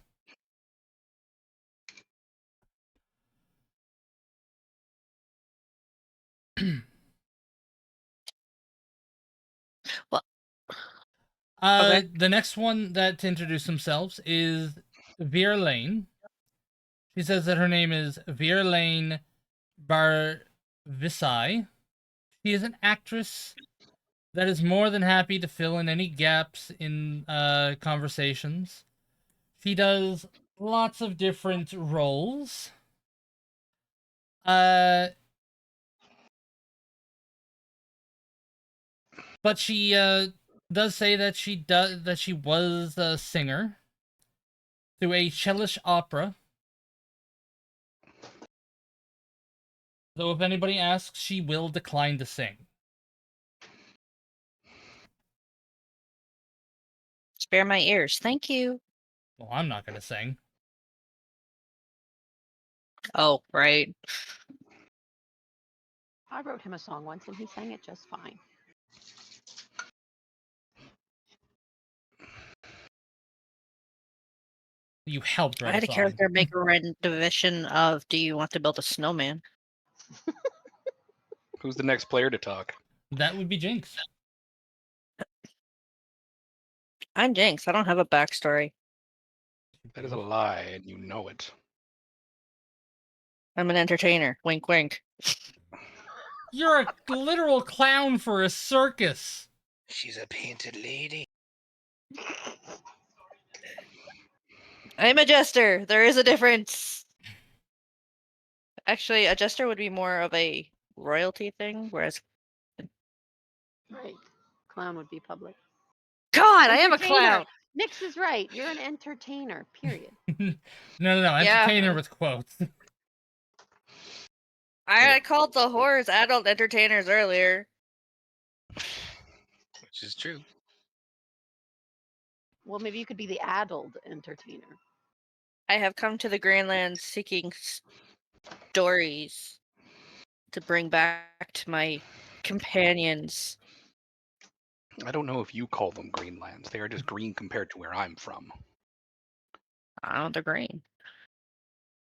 Well, okay. The next one that to introduce themselves is Veer Lane. She says that her name is Veer Lane Barvisai. She is an actress that is more than happy to fill in any gaps in conversations. She does lots of different roles. But she does say that she was a singer through a Chelish opera. Though if anybody asks, she will decline to sing. Spare my ears. Thank you. Well, I'm not gonna sing. Oh, right. I wrote him a song once and he sang it just fine. You helped I write had a a song. character make a rendition of Do You Want to Build a Snowman? Who's the next player to talk? That would be Jinx. I'm Jinx. I don't have a backstory. That is a lie, and you know it. I'm an entertainer. Wink, wink. You're a literal clown for a circus. She's a painted lady. I'm a jester. There is a difference. Actually, a jester would be more of a royalty thing, whereas Right. Clown would be public. God, I am a Entertainer. clown. Nix is right. You're an entertainer, period. No. Yeah. Entertainer with quotes. I called the whores adult entertainers earlier. Which is true. Well, maybe you could be the adult entertainer. I have come to the Greenlands seeking stories to bring back to my companions. I don't know if you call them Greenlands. They are just green compared to where I'm from. Oh, they're green.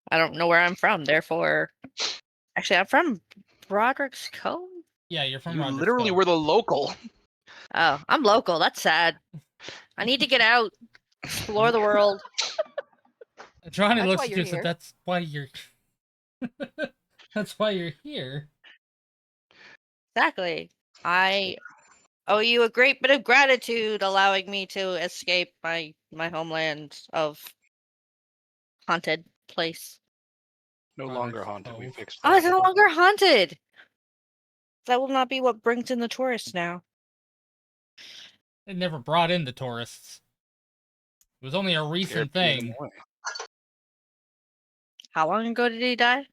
I don't know where I'm from, therefore. Actually, I'm from Broderick's Cove. Yeah, you're from You Roderick's literally Cove. were the local. Oh, I'm local. That's sad. I need to get out, explore the world. Johnny That's looks why at you're you, so here. that's why you're. That's why you're here. Exactly. I owe you a great bit of gratitude allowing me to escape my homeland of haunted place. No Roderick's longer haunted. We Cove. fixed Oh, that. it's no longer haunted. That will not be what brings in the tourists now. It never brought in the tourists. It was only a recent Scared them thing. away. How long ago did he die?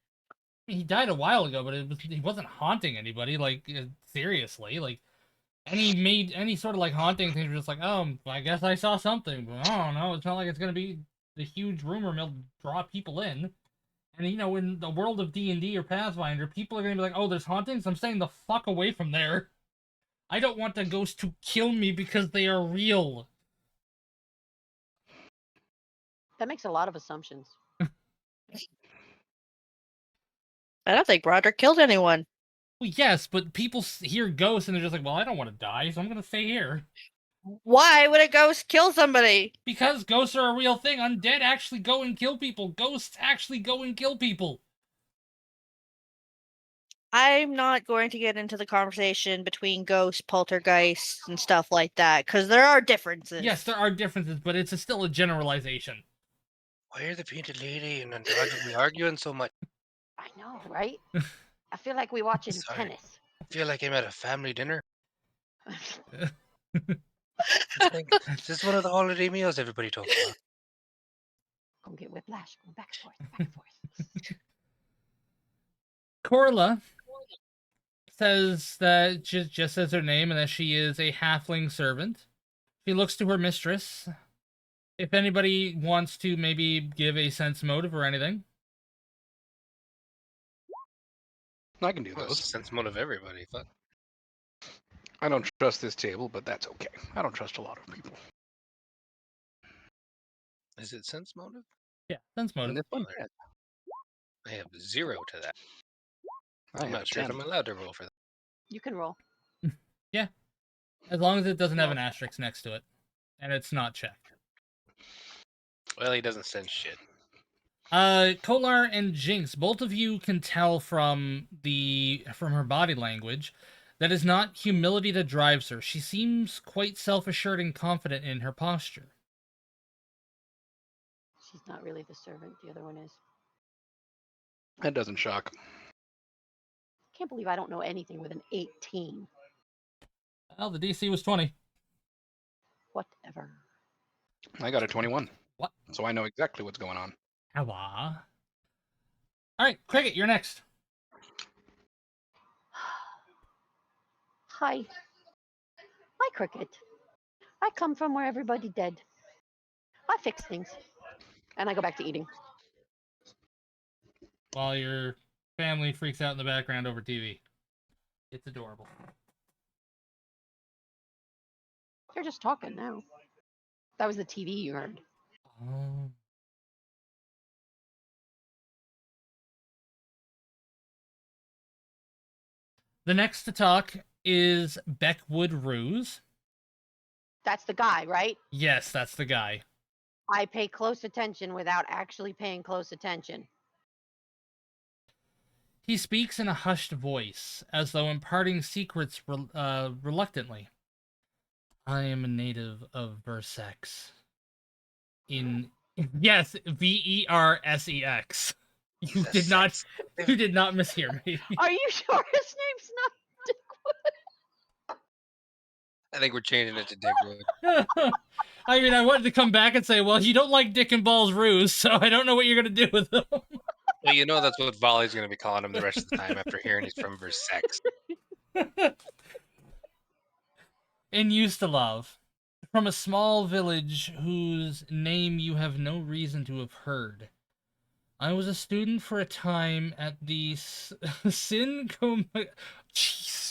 He died a while ago, but he wasn't haunting anybody. Like seriously, like any sort of like haunting things were just like, oh, I guess I saw something, but I don't know. It's not like it's gonna be the huge rumor mill draw people in. And in the world of D&D or Pathfinder, people are gonna be like, oh, there's hauntings. I'm staying the fuck away from there. I don't want the ghost to kill me because they are real. That makes a lot of assumptions. I don't think Broderick killed anyone. Well, yes, but people hear ghosts and they're just like, well, I don't want to die, so I'm gonna stay here. Why would a ghost kill somebody? Because ghosts are a real thing. Undead actually go and kill people. Ghosts actually go and kill people. I'm not going to get into the conversation between ghosts, poltergeists, and stuff like that, because there are differences. Yes, there are differences, but it's still a generalization. Why are the painted lady and androgyny arguing so much? I know, right? I feel like we watching Sorry. tennis. I feel like I'm at a family dinner. This is one of the holiday meals everybody talks about. Gonna get whiplash, going back and forth, back and forth. Corla says that just says her name and that she is a halfling servant. She looks to her mistress. If anybody wants to maybe give a sense motive or anything. I can do Well, it's those. a sense motive everybody. Fuck. I don't trust this table, but that's okay. I don't trust a lot of people. Is it sense motive? Yeah, sense And motive. this one, Alright. I have 0 to that. I I'm have not a sure if 10. I'm allowed to roll for that. You can roll. Yeah. As long as it doesn't have No. an asterisk next to it. And it's not checked. Well, he doesn't sense shit. Kolar and Jinx, both of you can tell from her body language that is not humility that drives her. She seems quite self-assured and confident in her posture. She's not really the servant. The other one is. That doesn't shock. Can't believe I don't know anything with an 18. Well, the DC was 20. Whatever. I got a 21. What? So I know exactly what's going on. Hello. Alright, Cricket, you're next. Hi. Hi, Cricket. I come from where everybody dead. I fix things. And I go back to eating. While your family freaks out in the background over TV. It's adorable. They're just talking now. That was the TV you heard. Oh. The next to talk is Beckwood Ruse. That's the guy, right? Yes, that's the guy. I pay close attention without actually paying close attention. He speaks in a hushed voice, as though imparting secrets reluctantly. I am a native of Versex. Yes, Versex. You did not mishear me. Are you sure his name's not Dickwood? I think we're changing it to Dickwood. I mean, I wanted to come back and say, well, you don't like Dick and Balls Ruse, so I don't know what you're going to do with them. Well, you know that's what Volley's going to be calling him the rest of the time after hearing he's from Versex. In Used to Love, from a small village whose name you have no reason to have heard. I was a student for a time at the Jesus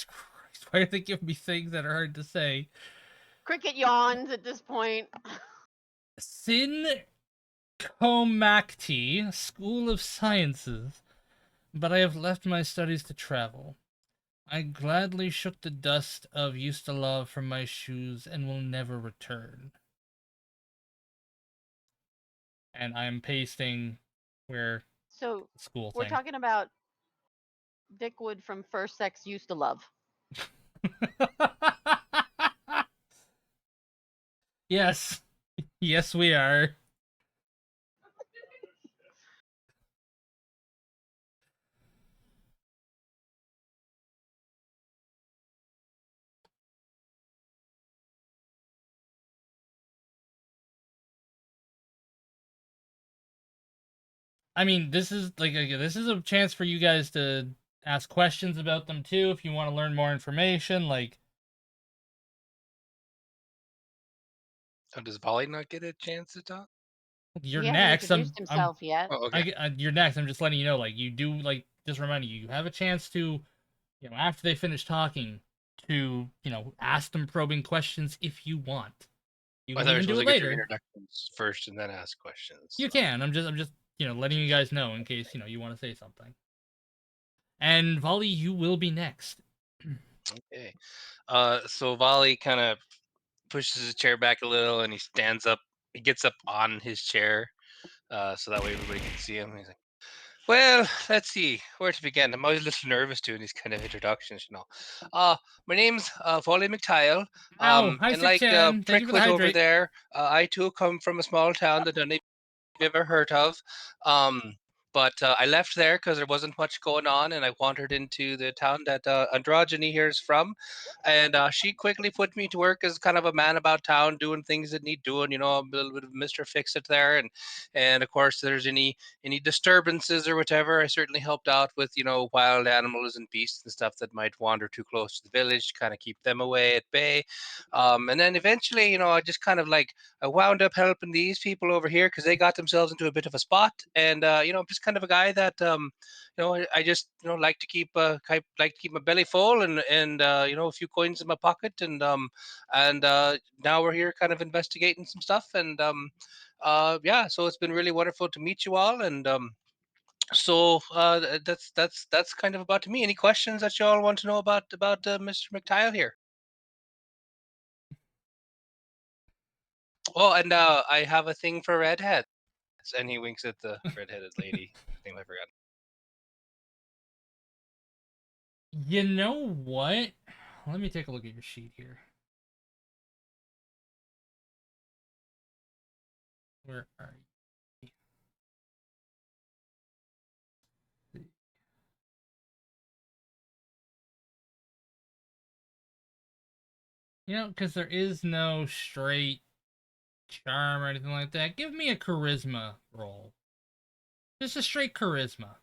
Christ, why are they giving me things that are hard to say? Cricket yawns at this point. Sincomakti School of Sciences, but I have left my studies to travel. I gladly shook the dust of Used to Love from my shoes and will never return. And I'm pasting where So school we're thing. talking about Dickwood from First Sex Used to Love. Yes. Yes, we are. I mean, this is this is a chance for you guys to ask questions about them too if you want to learn more information. Like, Oh, does Volley not get a chance to talk? you're He hasn't next. introduced himself yet. Oh, okay. You're next. I'm just letting you know. Like, you do just reminding you, you have a chance to, after they finish talking, to ask them probing questions if you want. You I can thought we were even do supposed it to get your later. introductions first and then ask questions. You So. can. I'm just letting you guys know in case you want to say something. And Volley, you will be next. Okay. So Volley kind of pushes his chair back a little and he stands up. He gets up on his chair, so that way everybody can see him. He's like, "Well, let's see where to begin. I'm always a little nervous doing these kind of introductions. My name's Volley McTile. Ow! Hi, And like Sip-chan. Thank you for the Prickfoot over hydrate. there, I too come from a small town that none of you ever heard of. But I left there because there wasn't much going on, and I wandered into the town that Androgyny here is from. And she quickly put me to work as kind of a man about town, doing things that need doing. A little bit of Mister Fix It there, and of course, there's any disturbances or whatever, I certainly helped out with wild animals and beasts and stuff that might wander too close to the village to kind of keep them away at bay. And then eventually, I just kind of like I wound up helping these people over here because they got themselves into a bit of a spot, and I'm just kind of a guy that I just like to keep like to keep my belly full and a few coins in my pocket, and now we're here kind of investigating some stuff, and yeah, so it's been really wonderful to meet you all, and so that's kind of about me. Any questions that you all want to know about Mr. McTile here? Oh, and I have a thing for redheads. And he winks at the redheaded lady. I think I forgot. You know what? Let me take a look at your sheet here. Where are you? Because there is no straight charm or anything like that. Give me a charisma roll. Just a straight charisma.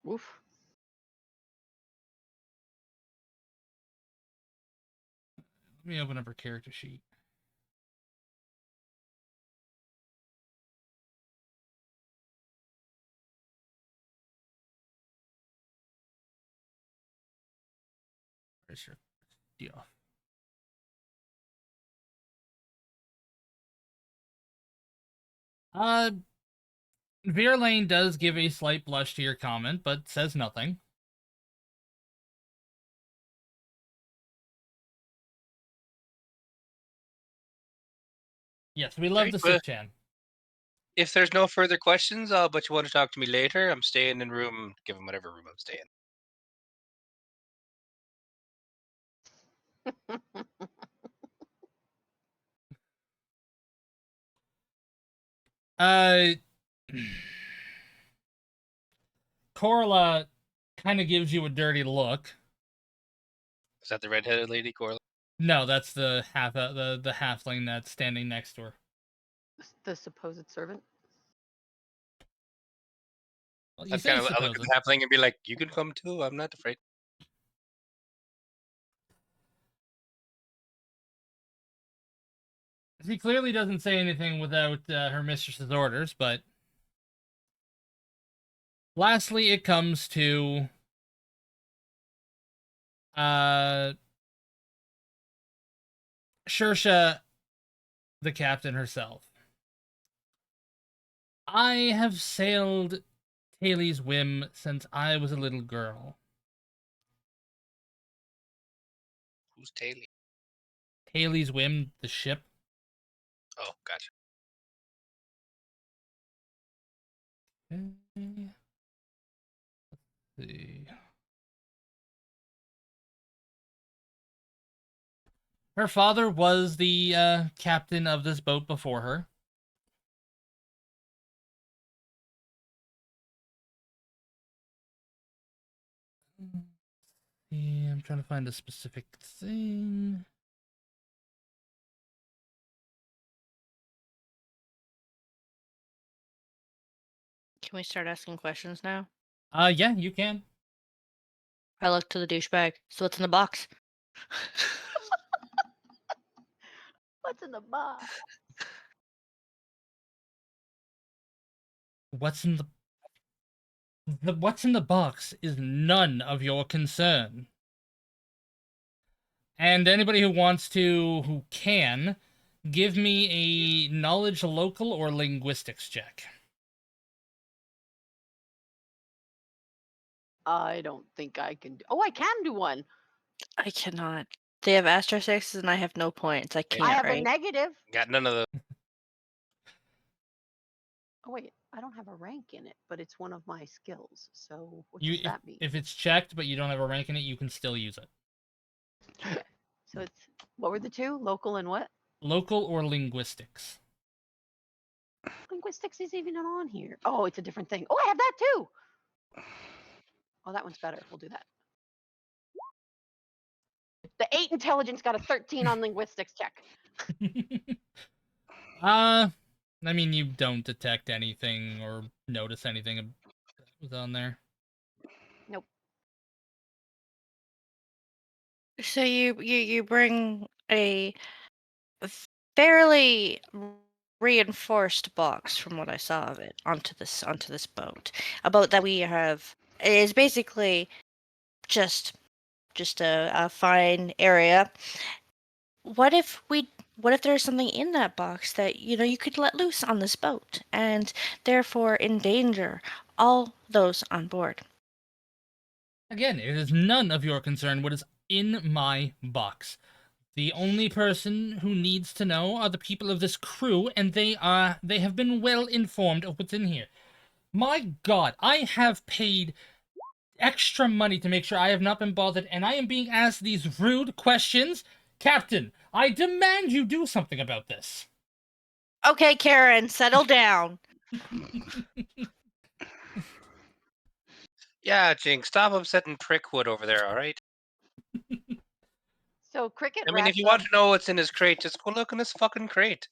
Oof. Let me open up her character sheet. Where's your deal? Uh, Veerlane does give a slight blush to your comment, but says nothing. Yes, we love Great. the Well, Sip-chan. if there's no further questions, but you want to talk to me later, I'm staying in room. Give him whatever room I'm staying. Uh, Corla kind of gives you a dirty look. Is that the redheaded lady, Corla? No, that's the the halfling that's standing next to her. The supposed servant. Well, you That's say kind of. I look at supposed. the halfling and be like, "You can come too. I'm not afraid." She clearly doesn't say anything without her mistress's orders, but lastly, it comes to uh Shersha, the captain herself. I have sailed Haley's Whim since I was a little girl. Who's Taylor? Haley's Whim, the ship. Oh, gotcha. Okay. Let's see. Her father was the captain of this boat before her. Yeah, I'm trying to find a specific thing. Can we start asking questions now? Yeah, you can. I look to the douchebag. So what's in the box? What's in the box? What's in what's in the box is none of your concern. And anybody who can, give me a knowledge local or linguistics check. I don't think I can. Oh, I can do one. I cannot. They have asterisks and I have no points. I can't, I have right? a negative. Got none of the. Oh wait, I don't have a rank in it, but it's one of my skills. So what You, does that mean? if it's checked but you don't have a rank in it, you can still use it. Okay. So it's what were the two? Local and what? Local or linguistics. Linguistics is even on here. Oh, it's a different thing. Oh, I have that too. Oh, that one's better. We'll do that. The 8 intelligence got a 13 on linguistics check. I mean, you don't detect anything or notice anything that was on there. Nope. So you bring a fairly reinforced box, from what I saw of it, onto this boat. A boat that we have is basically just a fine area. What if there's something in that box that you could let loose on this boat and therefore endanger all those on board? Again, it is none of your concern what is in my box. The only person who needs to know are the people of this crew, and they have been well informed of what's in here. My God, I have paid extra money to make sure I have not been bothered, and I am being asked these rude questions. Captain, I demand you do something about this. Okay, Karen, settle down. Yeah, Jink, stop upsetting Prickwood over there, all right? So Cricket I mean, if wraps you up. want to know what's in his crate, just go look in his fucking crate.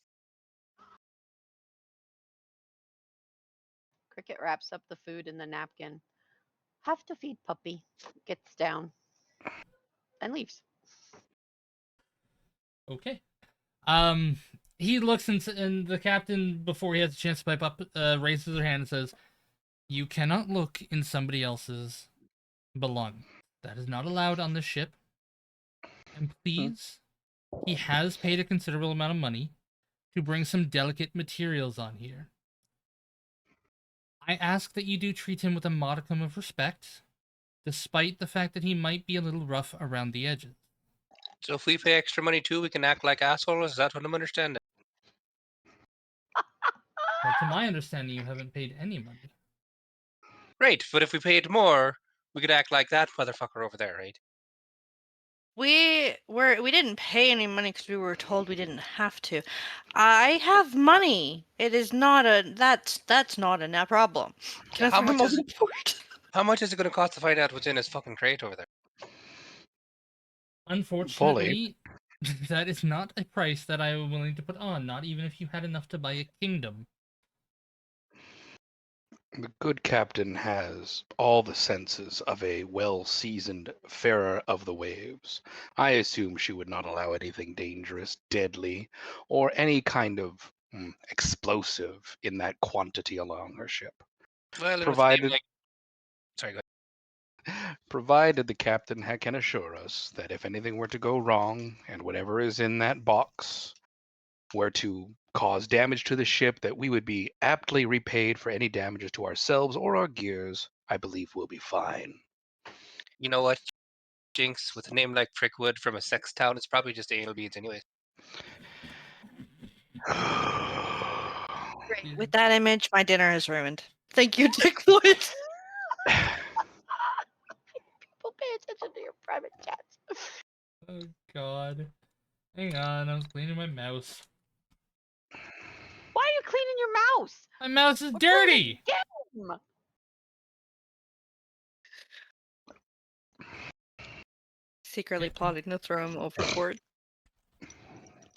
Cricket wraps up the food in the napkin. Have to feed puppy. Gets down and leaves. Okay. He looks and the captain, before he has a chance to pipe up, raises her hand and says, "You cannot look in somebody else's belongings. That is not allowed on this ship. And please, he has paid a considerable amount of money to bring some delicate materials on here. I ask that you do treat him with a modicum of respect, despite the fact that he might be a little rough around the edges." So if we pay extra money too, we can act like assholes? Is that what I'm understanding? Well, to my understanding, you haven't paid any money. Right, but if we paid more, we could act like that motherfucker over there, right? We didn't pay any money because we were told we didn't have to. I have money. It is not that's not a problem. Can I How throw him much is overboard? how much is it going to cost to find out what's in his fucking crate over there? Unfortunately, that is not a price that I am willing to put on, not even if you had enough to buy a kingdom. The good captain has all the senses of a well-seasoned farer of the waves. I assume she would not allow anything dangerous, deadly, or any kind of explosive in that quantity along her ship. Well, it would seem Provided like. Sorry, go provided the captain can assure us that if anything were to go wrong and whatever is in that box were to cause damage to the ship, that we would be aptly repaid for any damages to ourselves or our gears, I believe we'll be fine. You know what, Jinx, with a name like Prickwood from a sex town, it's probably just anal beads anyways. Great. With that image, my dinner is ruined. Thank you, Dick Floyd. People pay attention to your private chats. Oh God. Hang on, I was cleaning my mouse. Why are you cleaning your mouse? My mouse is We're playing dirty! a game. Secretly plotting to throw him overboard.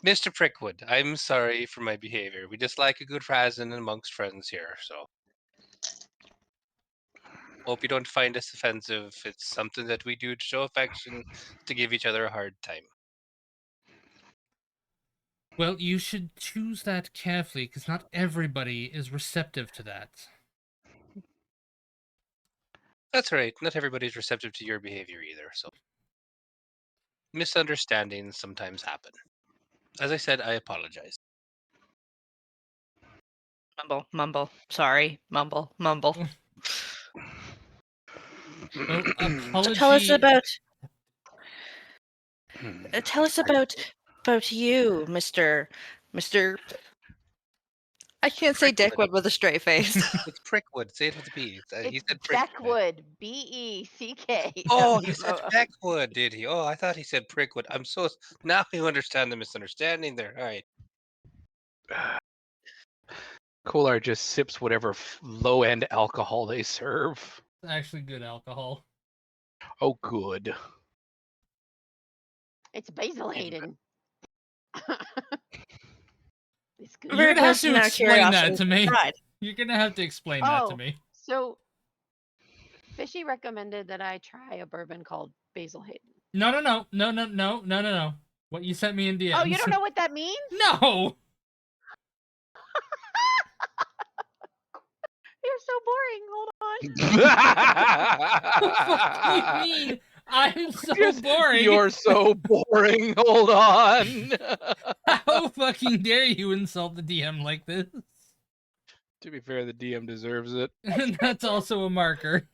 Mr. Prickwood, I'm sorry for my behavior. We just like a good razin amongst friends here, so. Hope you don't find us offensive. It's something that we do to show affection, to give each other a hard time. Well, you should choose that carefully, because not everybody is receptive to that. That's right. Not everybody's receptive to your behavior either, so misunderstandings sometimes happen. As I said, I apologize. Mumble, mumble. Sorry, mumble, mumble. Well, So apology. tell us about you, Mister. I can't say Prickwood. Dickwood with a straight face. It's Prickwood. Say it with a B. He It's said Prickwood. Beckwood. BECK. Oh, he said Beckwood, did he? Oh, I thought he said Prickwood. Now you understand the misunderstanding there. All right. Kolar just sips whatever low-end alcohol they serve. It's actually good alcohol. Oh, good. It's Basil Hayden. It's good. You're gonna have Person to out of explain that curiosity to me. tried. You're gonna have to explain that to Oh, me. so Fishy recommended that I try a bourbon called Basil Hayden. No. What you sent me in DMs. Oh, you don't know what that means? No. You're so boring. Hold on. What the fuck do you mean? I'm so Just, boring. You're so boring. Hold on. How fucking dare you insult the DM like this? To be fair, the DM deserves it. And that's also a marker.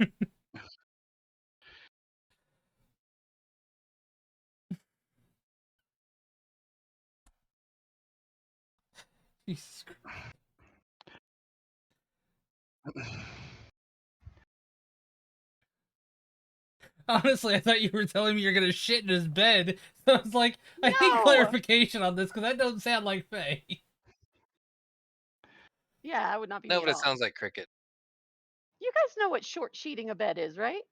Jesus Christ. Honestly, I thought you were telling me you're gonna shit in his bed. So I was like, I need No. clarification on this because that doesn't sound like Faye. Yeah, I would not be No, me but at it all. sounds like cricket. You guys know what short sheeting a bed is, right?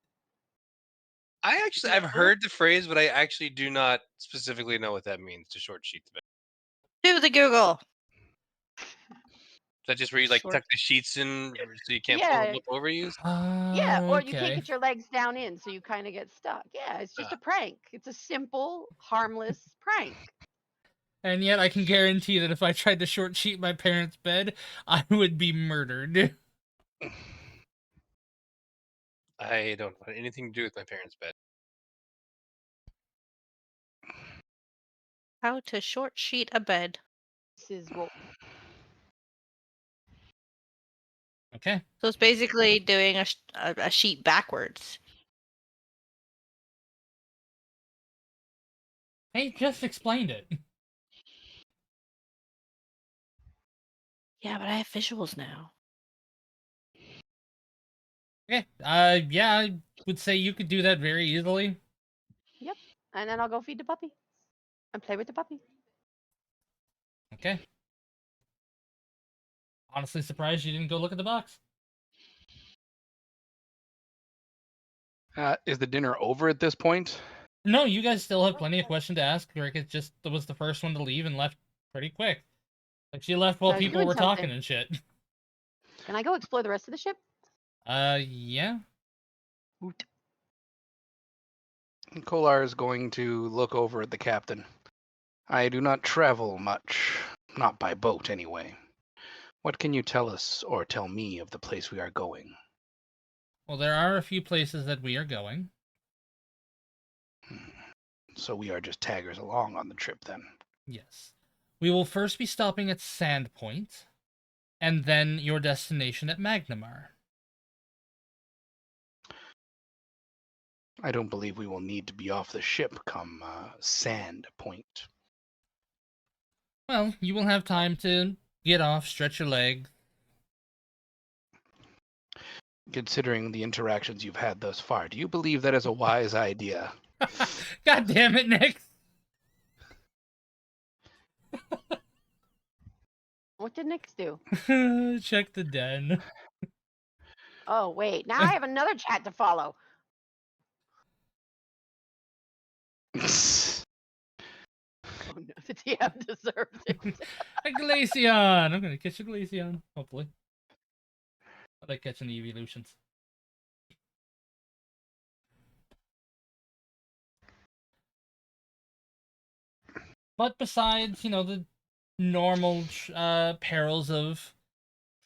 I've heard the phrase, but I actually do not specifically know what that means to short sheet the bed. Do the Google. Is that just where you like Short- tuck the sheets in so you can't Yeah. pull them up over you? Yeah, or you can't Okay. get your legs down in, so you kind of get stuck. Yeah, it's just a prank. It's a simple, harmless prank. And yet I can guarantee that if I tried to short sheet my parents' bed, I would be murdered. I don't want anything to do with my parents' bed. How to short sheet a bed. This is what Okay. So it's basically doing a sheet backwards. Hey, just explained it. Yeah, but I have visuals now. Okay. Yeah, I would say you could do that very easily. Yep. And then I'll go feed the puppy and play with the puppy. Okay. Honestly surprised you didn't go look at the box. Is the dinner over at this point? No, you guys still have plenty of questions to ask. Rick just was the first one to leave and left pretty quick. Like she left while I was people doing were talking something. and shit. Can I go explore the rest of the ship? Yeah. Kolar is going to look over at the captain. I do not travel much, not by boat anyway. What can you tell us or tell me of the place we are going? Well, there are a few places that we are going. So we are just taggers along on the trip then. Yes. We will first be stopping at Sandpoint, and then your destination at Magnamar. I don't believe we will need to be off the ship come Sand Point. Well, you will have time to get off, stretch your leg. Considering the interactions you've had thus far, do you believe that is a wise idea? God damn it, Nick! What did Nix do? Check the den. Oh, wait. Now I have another chat to follow. Oh, no. The DM deserved it. A Glaceon! I'm gonna catch a Glaceon, hopefully. I like catching the evolutions. But besides, the normal perils of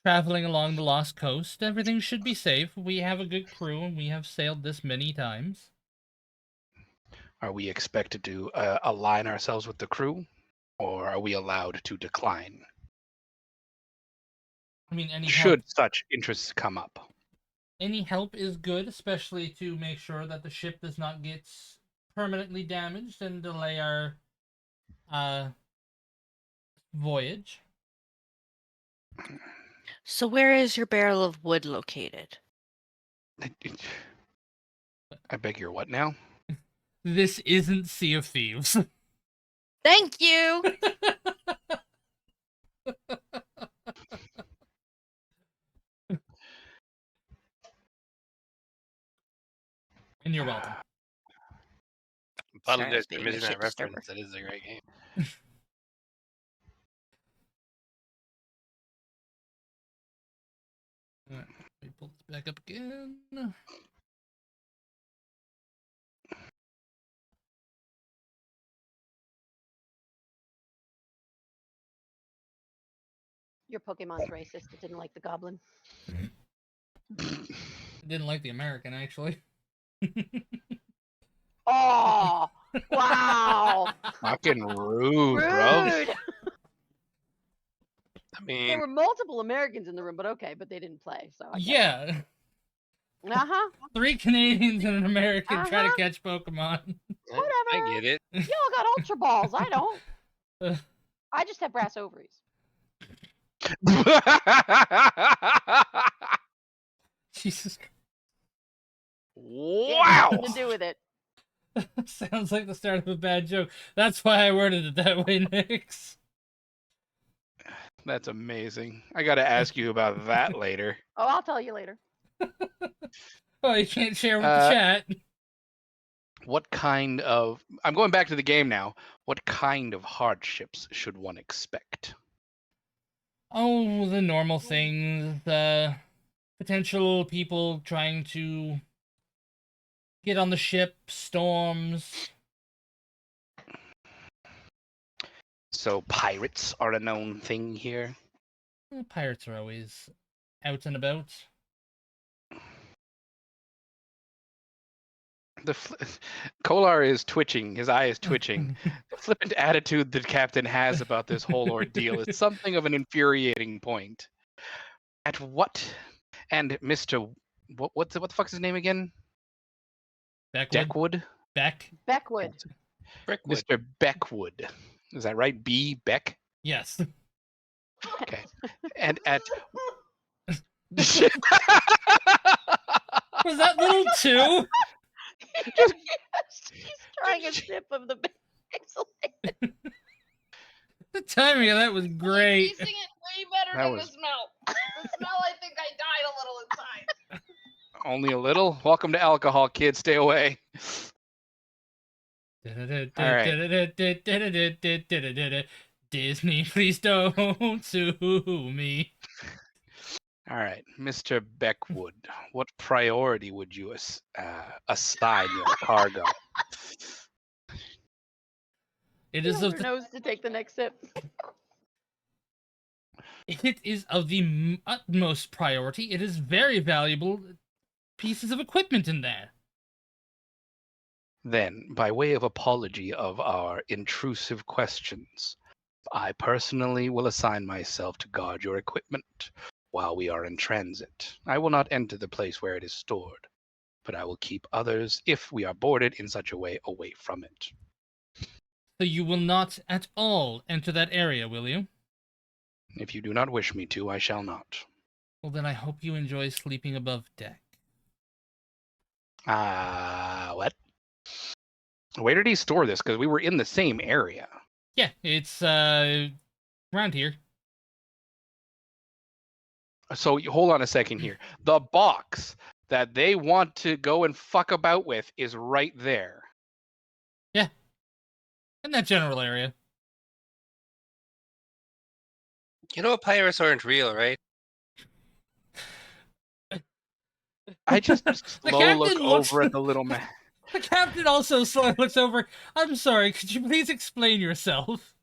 traveling along the Lost Coast, everything should be safe. We have a good crew, and we have sailed this many times. Are we expected to align ourselves with the crew, or are we allowed to decline? I mean, Should such interests come up. any help is good, especially to make sure that the ship does not get permanently damaged and delay our voyage. So where is your barrel of wood located? I beg your what now? This isn't Sea of Thieves. Thank you. And you're welcome. Sorry, I Apologize was for being a missing that shit disturber. reference. That is a great game. Alright, let me pull this back up again. Your Pokemon's racist. It didn't like the goblin. I didn't like the American, actually. Oh, wow. Fucking rude, bro. Rude. I mean, There were multiple Americans in the room, but okay, but they didn't play, so I get Yeah. it. Uh-huh. 3 Canadians and an American try to Uh-huh. catch Pokemon. I Whatever. get it. Y'all got Ultra Balls. I don't. Uh, I just have brass ovaries. Jesus Christ. It has Wow. nothing to do with it. Sounds like the start of a bad joke. That's why I worded it that way, Nix. That's amazing. I got to ask you about that later. Oh, I'll tell you later. Oh, you can't share with the chat. What kind of... I'm going back to the game now. What kind of hardships should one expect? Oh, the normal things. Potential people trying to get on the ship, storms. So pirates are a known thing here? Well, pirates are always out and about. Kolar is twitching. His eye is twitching. The flippant attitude the captain has about this whole ordeal is something of an infuriating point. At what? And Mr. What the fuck's his name again? Beckwood? Deckwood? Beckwood. Brickwood. Mr. Beckwood. Is that right? B. Beck? Yes. Okay. And at Was that little too? Yes, he's trying a sip of the excellent. The timing of that was great. Tasting it way better That than was- the smell. The smell, I think I died a little inside. only a little? Welcome to alcohol, kids. Stay away. Disney, please don't sue me. All right, Mr. Beckwood, what priority would you assign your cargo? It He is of never knows to take the next sip. it is of the utmost priority. It is very valuable pieces of equipment in there. Then, by way of apology of our intrusive questions, I personally will assign myself to guard your equipment while we are in transit. I will not enter the place where it is stored, but I will keep others, if we are boarded in such a way, away from it. So you will not at all enter that area, will you? If you do not wish me to, I shall not. Well, then I hope you enjoy sleeping above deck. What? Where did he store this? Because we were in the same area. Yeah, it's around here. So hold on a second here. The box that they want to go and fuck about with is right there. In that general area. You know, pirates aren't real, right? I just The slow captain look looks- over at the little man. The captain also slowly looks over. I'm sorry, could you please explain yourself?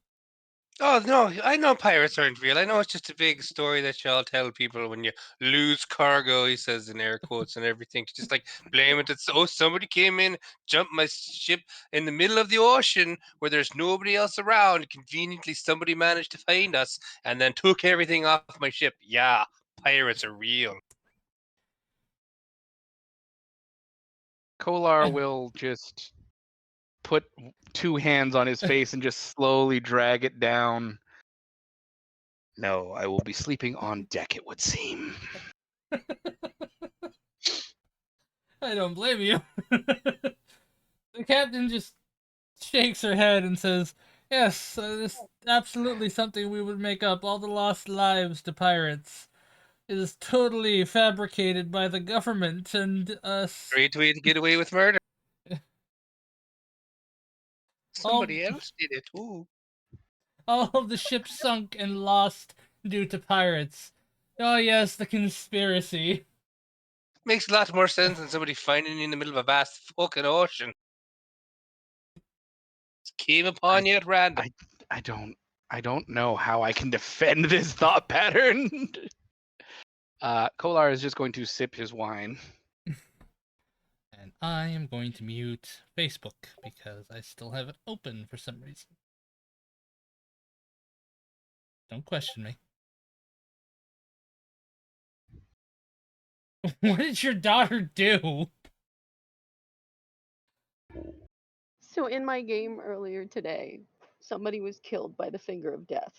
Oh no, I know pirates aren't real. I know it's just a big story that y'all tell people when you lose cargo. He says in air quotes and everything. Just like blame it. It's oh somebody came in, jumped my ship in the middle of the ocean where there's nobody else around. Conveniently, somebody managed to find us and then took everything off my ship. Yeah, pirates are real. Kolar will just put two hands on his face and just slowly drag it down. No, I will be sleeping on deck, it would seem. I don't blame you. The captain just shakes her head and says, yes, this is absolutely something we would make up. All the lost lives to pirates is totally fabricated by the government and us. Great way to get away with murder. All, Somebody else did it. Ooh. all of the ships sunk and lost due to pirates. Oh yes, the conspiracy. Makes a lot more sense than somebody finding you in the middle of a vast fucking ocean. Just came upon you at random. I don't know how I can defend this thought pattern. Kolar is just going to sip his wine. And I am going to mute Facebook because I still have it open for some reason. Don't question me. What did your daughter do? So in my game earlier today, somebody was killed by the finger of death.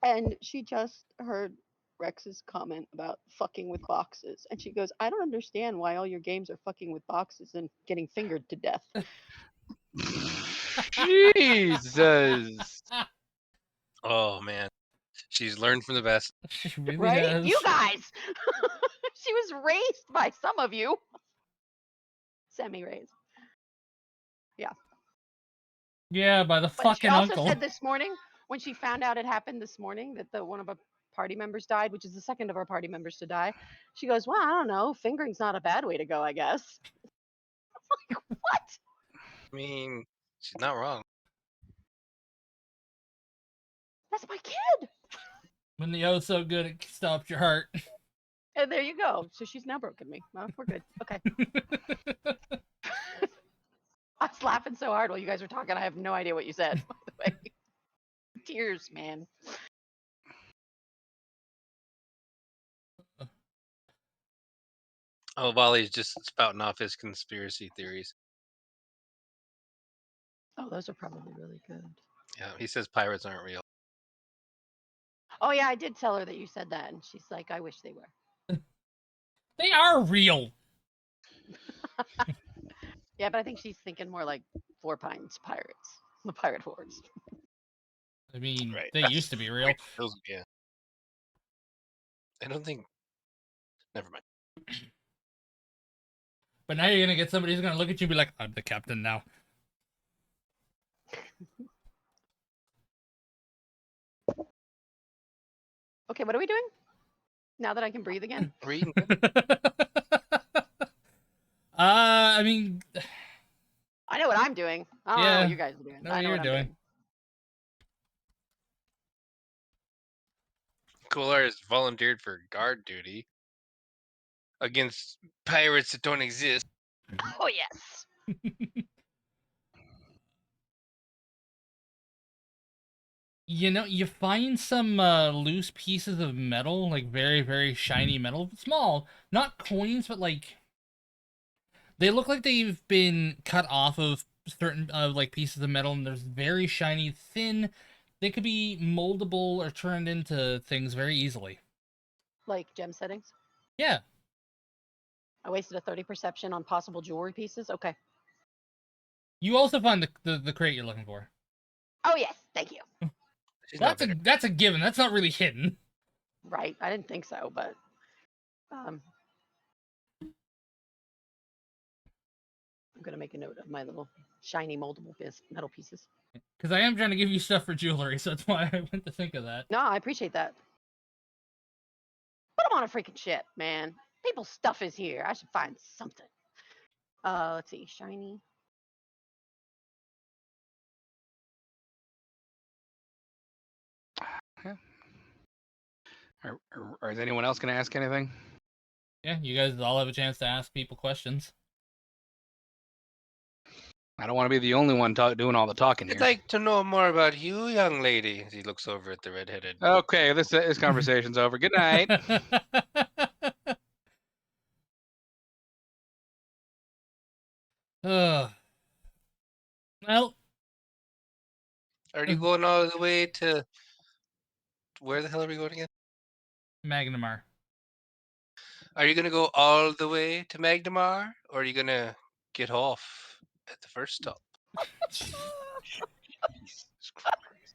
And she just heard Rex's comment about fucking with boxes. And she goes, I don't understand why all your games are fucking with boxes and getting fingered to death. Jesus. Oh man, she's learned from the best. She really Right? has. You guys! She was raised by some of you. Semi-raised. Yeah, by the But she fucking also uncle. said this morning, when she found out it happened this morning, that one of our party members died, which is the second of our party members to die. She goes, well, I don't know. Fingering's not a bad way to go, I guess. Like, what? I mean, she's not wrong. That's my kid. When the oh so good it stopped your heart. And there you go. So she's now broken me. Well, we're good. Okay. I was laughing so hard while you guys were talking. I have no idea what you said, by the way. Tears, man. Oh, Wally's just spouting off his conspiracy theories. Oh, those are probably really good. Yeah, he says pirates aren't real. Oh, yeah, I did tell her that you said that. And she's like, I wish they were. They are real. Yeah, but I think she's thinking more like Four Pines Pirates, the pirate hordes. I mean, Right. they used to be real. Yeah. I don't think. Never mind. But now you're gonna get somebody who's gonna look at you and be like, I'm the captain now. Okay, what are we doing? Now that I can breathe again? Reading. I mean, I know what I'm doing. I don't know Yeah, what you guys are doing. know I what know you're what I'm doing. Kolar has volunteered for guard duty against pirates that don't exist. Oh, yes. you know, you find some loose pieces of metal, like very, very shiny metal, small, not coins, but like they look like they've been cut off of certain like pieces of metal, and there's very shiny, thin. They could be moldable or turned into things very easily. Like gem settings. Yeah, I wasted a 30 perception on possible jewelry pieces. Okay. you also find the crate you're looking for. Oh, yes. Thank you. She's not That's a given. That's not really hidden. Right. I didn't think so, but I'm going to make a note of my little shiny moldable metal pieces. Because I am trying to give you stuff for jewelry, so that's why I went to think of that. No, I appreciate that. Put them on a freaking ship, man. People's stuff is here. I should find something. Let's see, shiny. Is anyone else going to ask anything? Yeah, you guys all have a chance to ask people questions. I don't want to be the only one doing all the talking I'd here. like to know more about you, young lady. As he looks over at the redheaded. Okay, this conversation's over. Good night. Ugh. Well, Are you going all the way to? Where the hell are we going again? Magnamar. Are you gonna go all the way to Magnemar, or are you gonna get off at the first stop? Jesus Christ.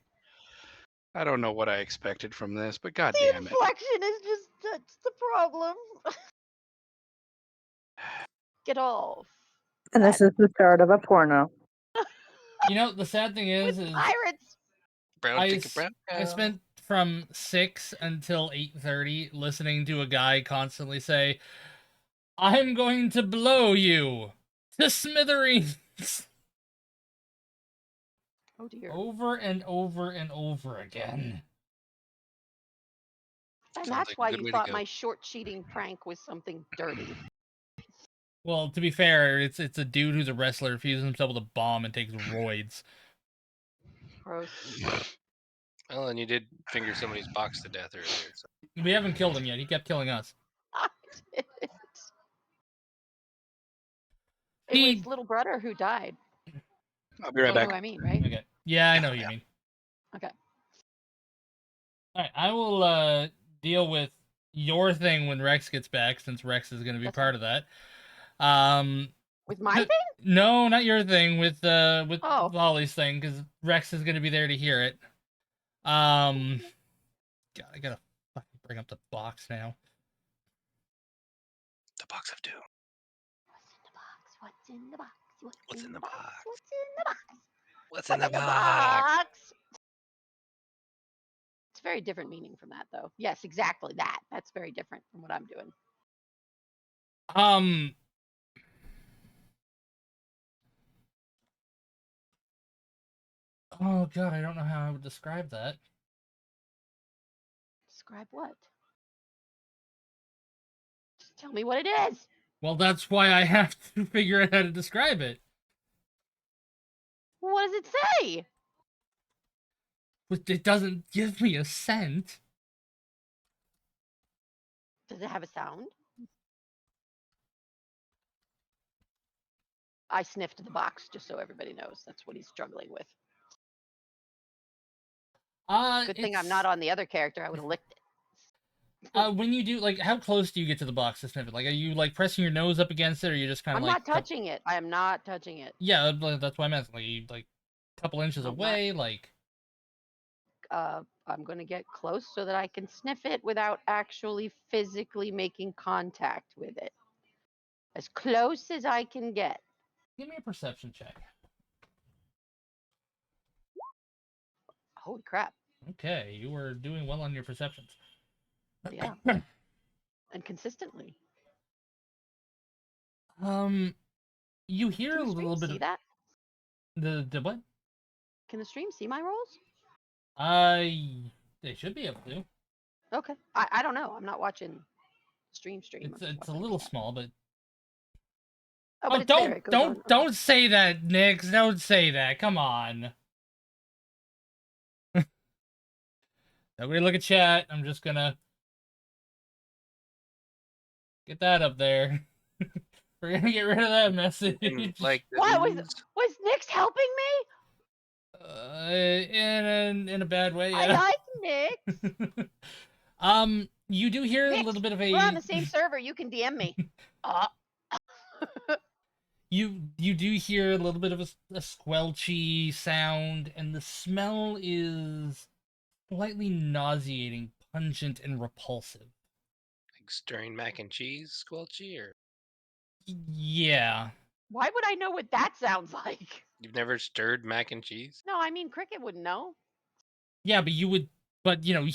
I don't know what I expected from this, but god The damn it. inflection is just that's the problem. Get off. And this is the start of a porno. You know, the sad thing is Pirates. Brown I, ticket, s- brown. I spent from 6 until 8:30 listening to a guy constantly say, "I'm going to blow you to smithereens." Oh dear. Over and over and over again. And Sounds that's like a why good you way to thought go. my short cheating prank was something dirty. Well, to be fair, it's a dude who's a wrestler, fuses himself with a bomb, and takes roids. Gross. Well, and you did finger somebody's box to death earlier. So. We haven't killed him yet. He kept killing us. I did it. It He- was little brother who died. I'll be right You know back. who I mean, right? Okay. Yeah, I know who you Yeah. mean. Okay. All right, I will deal with your thing when Rex gets back, since Rex is going to be That's part of that. With my thing? No, not your thing. With Oh. Volley's thing, because Rex is going to be there to hear it. God, I gotta fucking bring up the box now. The box of doom. What's in the box? What's in the box? What's in the box? What's What's in the box? It's very different meaning from that, though. Yes, exactly that. That's very different from what I'm doing. Oh god, I don't know how I would describe that. Describe what? Just tell me what it is. Well, that's why I have to figure out how to describe it. What does it say? But it doesn't give me a scent. Does it have a sound? I sniffed the box just so everybody knows. That's what he's struggling with. Good thing I'm not on the other character. I would have licked it. When you do, like, how close do you get to the box to sniff it? Like, are you, like, pressing your nose up against it, or you're just kind of I'm like... not touching it. I am not touching it. Yeah, that's why I'm asking. Like, you, like, a couple inches I'm away, like... I'm going to get close so that I can sniff it without actually physically making contact with it. As close as I can get. Give me a perception check. Holy crap. Okay, you were doing well on your perceptions. Yeah. And consistently. You hear Can a the stream little bit see of... that? The what? Can the stream see my rolls? They should be able to. Okay. I don't know. I'm not watching stream. I'm It's just a watching little chat. small, but... Oh, but Oh, it's there. It goes on. Okay. don't say that, Nix. Don't say that. Come on. Nobody look at chat. I'm just gonna get that up there. We're gonna get rid of that message. And, like the Why was news. Nick's helping me? In a bad way, I yeah. like Nick. You do hear a Nix, little bit of we're on a... the same server. You can DM me. You do hear a little bit of a squelchy sound, and the smell is slightly nauseating, pungent, and repulsive. Like stirring mac and cheese, squelchy, or Yeah. Why would I know what that sounds like? you've never stirred mac and cheese? No, I mean Cricket wouldn't know. Yeah, but you would... But, you know,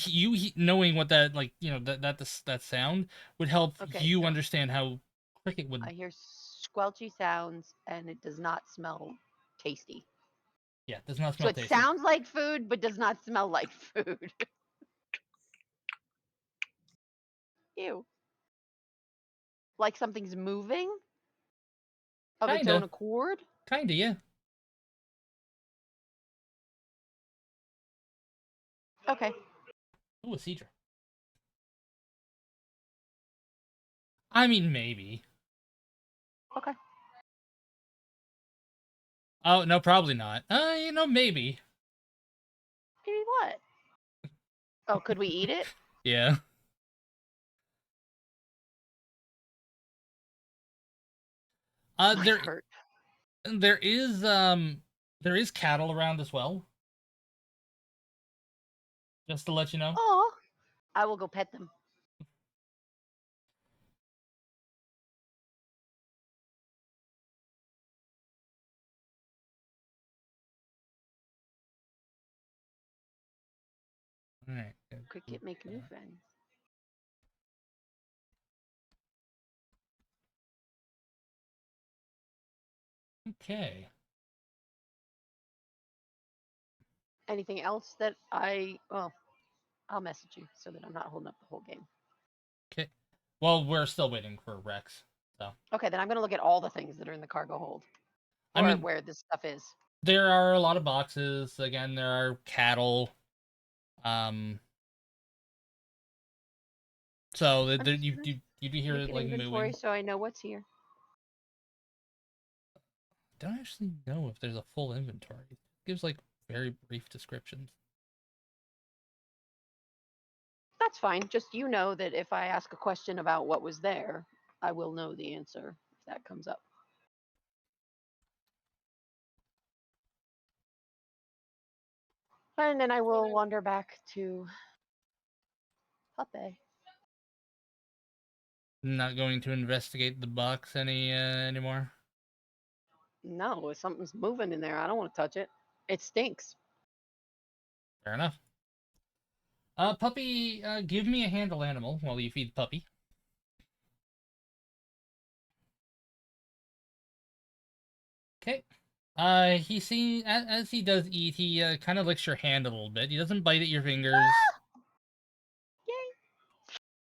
knowing what that, like, you know, that sound would help Okay, you so understand how Cricket would... I hear squelchy sounds, and it does not smell tasty. Yeah, does not So smell it tasty. sounds like food, but does not smell like food. Ew. Like something's moving of its own Kinda. accord. Kinda, yeah. Okay. Ooh, a Cedra. I mean, maybe. Okay. Oh, no, probably not. Maybe. Maybe what? Oh, could we eat it? Yeah. Might There hurt. there is cattle around as well. Just to let you know. Oh, I will go pet them. Alright. Cricket make new friends. Okay. Anything else that I'll message you so that I'm not holding up the whole game. Okay. Well, we're still waiting for Rex. So Okay, then I'm gonna look at all the things that are in the cargo hold, I or mean, where this stuff is. there are a lot of boxes. Again, there are cattle. So I'm just you gonna do hear make it an like inventory moving. so I know what's here. Don't actually know if there's a full inventory. It gives like very brief descriptions. That's fine. Just you know that if I ask a question about what was there, I will know the answer if that comes up. And then I will wander back to Puppy. Not going to investigate the box anymore. No, if something's moving in there, I don't want to touch it. It stinks. Fair enough. Puppy, give me a handle animal while you feed Puppy. Okay. As he does eat, he kind of licks your hand a little bit. He doesn't bite at your fingers. Yay!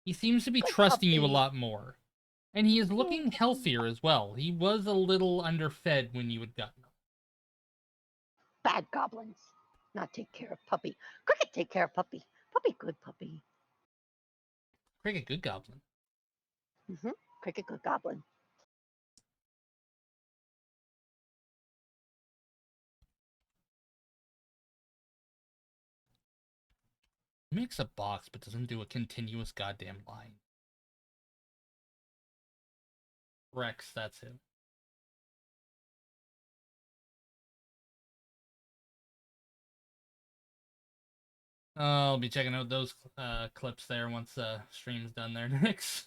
He seems to be Good trusting you a puppy. lot more. And he is Yay, looking puppy. healthier as well. He was a little underfed when you had gotten him. Bad goblins. Not take care of puppy. Cricket take care of puppy. Puppy good puppy. Cricket, good goblin. Cricket good goblin. He makes a box but doesn't do a continuous goddamn line. Rex, that's him. I'll be checking out those clips there once stream's done there next.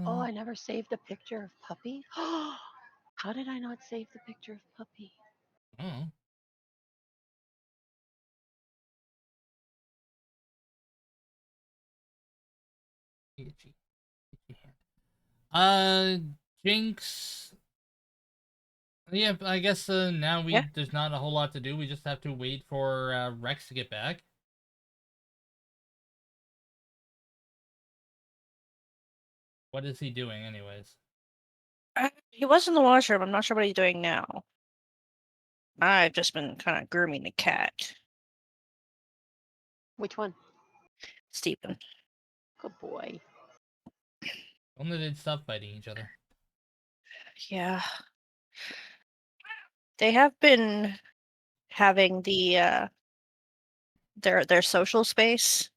Oh, I never saved a picture of puppy. How did I not save the picture of puppy? Oh. Itchy. Itchy hand. Jinx. Yeah, I guess now Yeah. there's not a whole lot to do. We just have to wait for Rex to get back. What is he doing, anyways? He was in the washroom. I'm not sure what he's doing now. I've just been kind of grooming the cat, Which one? Stephen. Good boy. Only they'd stop fighting each other. Yeah. They have been having their social space.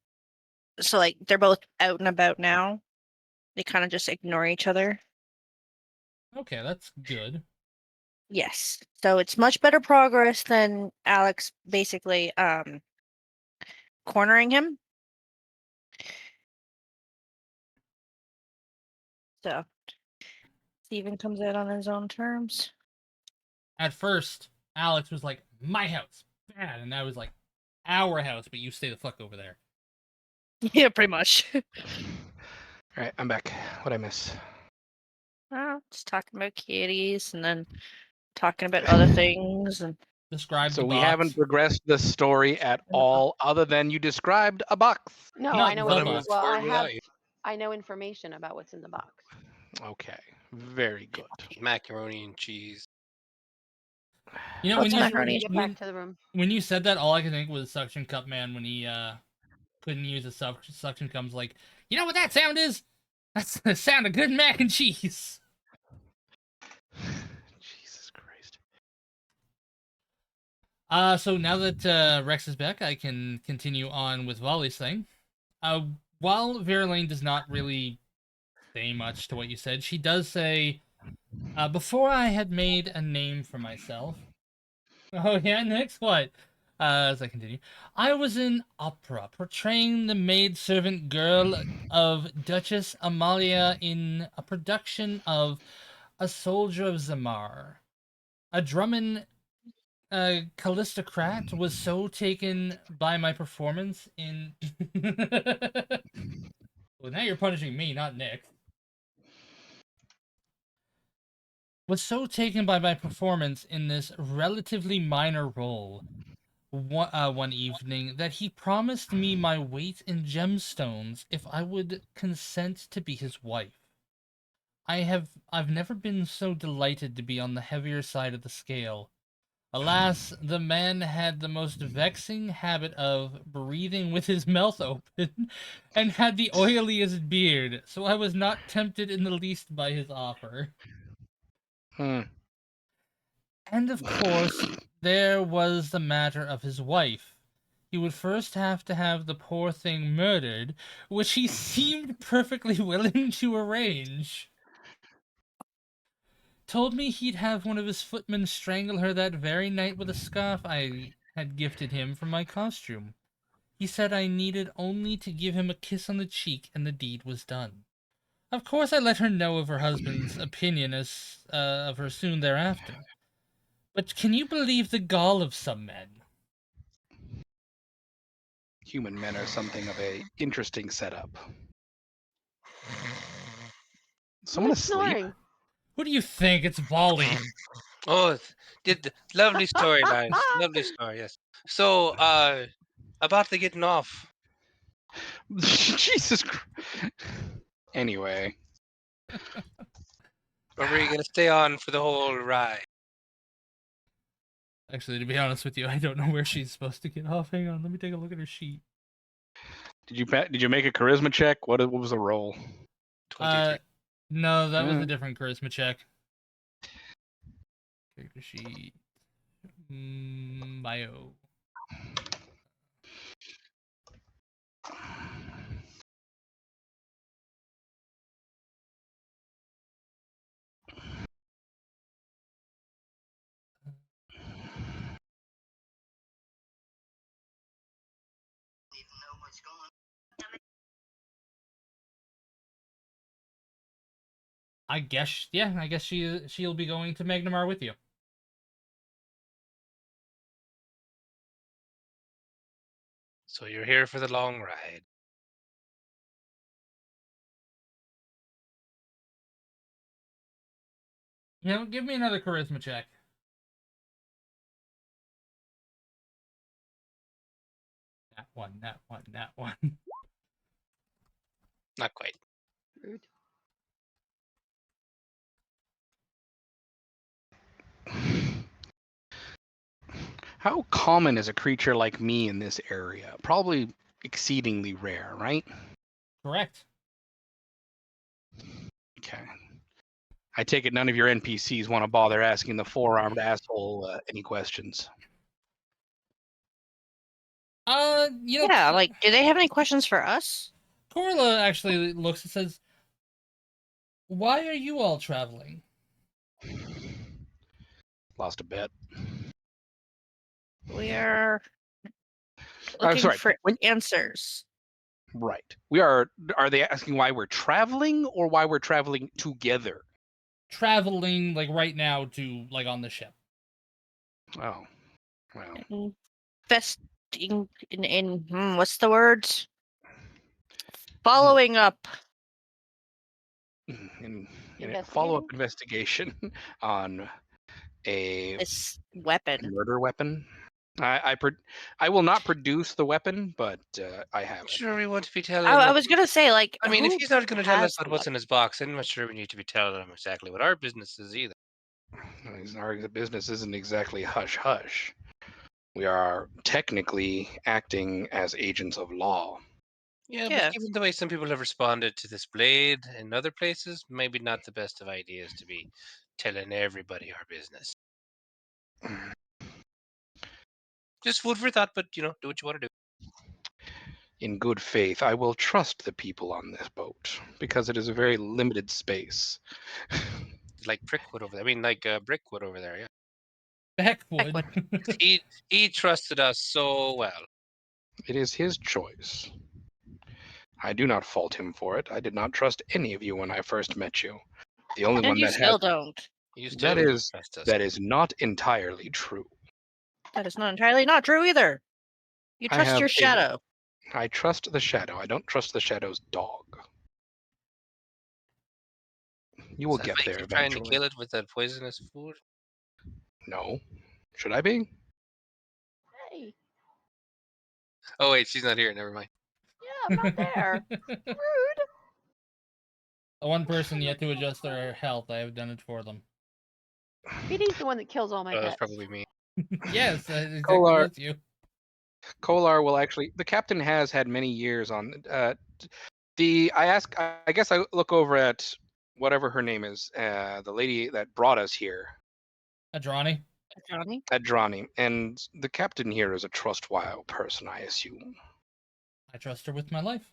So like they're both out and about now. They kind of just ignore each other. Okay, that's good. Yes. So it's much better progress than Alex basically cornering him. So Stephen comes out on his own terms. At first, Alex was like, my house, bad. And I was like, our house, but you stay the fuck over there. Yeah, pretty much. All right, I'm back. What'd I miss? Just talking about kitties and then talking about other things and Describe So the we box. haven't progressed the story at all, other than you described a box. No, Not I know the what it box. is. Well, Word without you. I know information about what's in the box. Okay, very good. Macaroni and cheese. You know, What's when macaroni? you Get when, back to the room. when you said that, all I could think was Suction Cup Man when he couldn't use a suction cups. Like, you know what that sound is? That's the sound of good mac and cheese. Jesus Christ. So now that Rex is back, I can continue on with Volley's thing. While Verlaine does not really say much to what you said, she does say, before I had made a name for myself. Oh yeah, next what? As I continue, I was in opera, portraying the maidservant girl of Duchess Amalia in a production of A Soldier of Zamar. A Drummond Callistocrat was so taken by my performance in. Well, now you're punishing me, not Nick. Was so taken by my performance in this relatively minor role one evening that he promised me my weight in gemstones if I would consent to be his wife. I've never been so delighted to be on the heavier side of the scale. Alas, the man had the most vexing habit of breathing with his mouth open, and had the oiliest beard, so I was not tempted in the least by his offer. Hmm. And of course, there was the matter of his wife. He would first have to have the poor thing murdered, which he seemed perfectly willing to arrange. Told me he'd have one of his footmen strangle her that very night with a scarf I had gifted him for my costume. He said I needed only to give him a kiss on the cheek and the deed was done. Of course I let her know of her husband's opinion of her soon thereafter. But can you believe the gall of some men? Human men are something of a interesting setup. Someone Who's asleep? snoring? Who do you think? It's Volley. Oh, did lovely storyline. Lovely story, yes. So, about the getting off. Jesus Christ. Anyway, Or were you gonna stay on for the whole ride? Actually, to be honest with you, I don't know where she's supposed to get off. Hang on, let me take a look at her sheet. did you make a charisma check? What was the roll? 23. No, that was a Mm. different charisma check. Character sheet. Bio. I guess, yeah, I guess she'll be going to Magnamar with you. So you're here for the long ride. You know, give me another charisma check. That one, that one, that one. Not quite. Rude. How common is a creature like me in this area? Probably exceedingly rare, right? Correct. Okay. I take it none of your NPCs want to bother asking the four-armed asshole any questions. You know, Yeah, like, do they have any questions for us? Corla actually looks and says, "Why are you all traveling?" Lost a bet. We're I'm looking sorry. for answers. Right. Are they asking why we're traveling or why we're traveling together? Traveling, like, right now to, like, on the ship. Oh. Well. Investing in what's the word? Following up. in a Investigating? follow-up investigation on a This weapon. murder weapon. I will not produce the weapon, but I have it. Sure, we want to be telling. I was gonna say, like, I mean, if who he's not going to tell us has about the what's in his box, I'm not sure we need to be telling him exactly what our business is either. Our business isn't exactly hush hush. We are technically acting as agents of law. Yeah, but Yeah. given the way some people have responded to this blade in other places, maybe not the best of ideas to be telling everybody our business. Just food for thought, but do what you want to do. In good faith, I will trust the people on this boat because it is a very limited space. Like Prickwood over there. I mean, like Brickwood over there. Yeah, Backwood. he trusted us so well. It is his choice. I do not fault him for it. I did not trust any of you when I first met you. The only And one you that still has don't. You still that don't is trust us. that is not entirely true. That is not entirely not true either. You I trust have your a- shadow. I trust the shadow. I don't trust the shadow's dog. You will Is that get why you there keep trying to eventually. kill it with that poisonous food? No. Should I be? Hey, Oh wait, she's not here. Never mind. yeah, I'm not there. Rude. One person yet to adjust their health. I have done it for them. BD's the one that kills all my Oh, that's pets. probably me. Yes, exactly Kolar. was you. Kolar will actually. The captain has had many years on. I guess I look over at whatever her name is, the lady that brought us here, Adrani. Johnny? Adrani, and the captain here is a trustworthy person, I assume. I trust her with my life.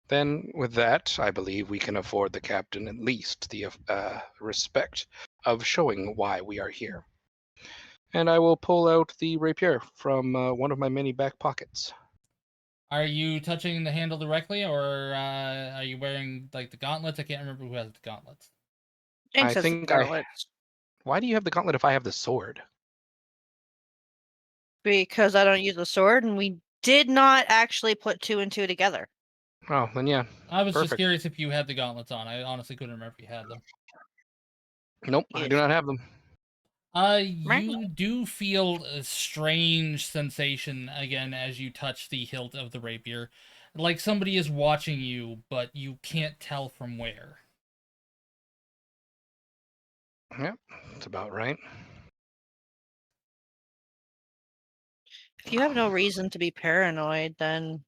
Then, with that, I believe we can afford the captain at least the respect of showing why we are here. And I will pull out the rapier from one of my many back pockets. Are you touching the handle directly, or are you wearing like the gauntlets? I can't remember who has the gauntlets. Jinx I has the think gauntlets. Why do you have the gauntlet if I have the sword? Because I don't use the sword, and we did not actually put two and two together. Oh, then yeah. I was just Perfect. curious if you had the gauntlets on. I honestly couldn't remember if you had them. Nope, I do not have them. You do feel a strange sensation again as you touch the hilt of the rapier. Like somebody is watching you, but you can't tell from where. Yep, that's about right. If you have no reason to be paranoid, then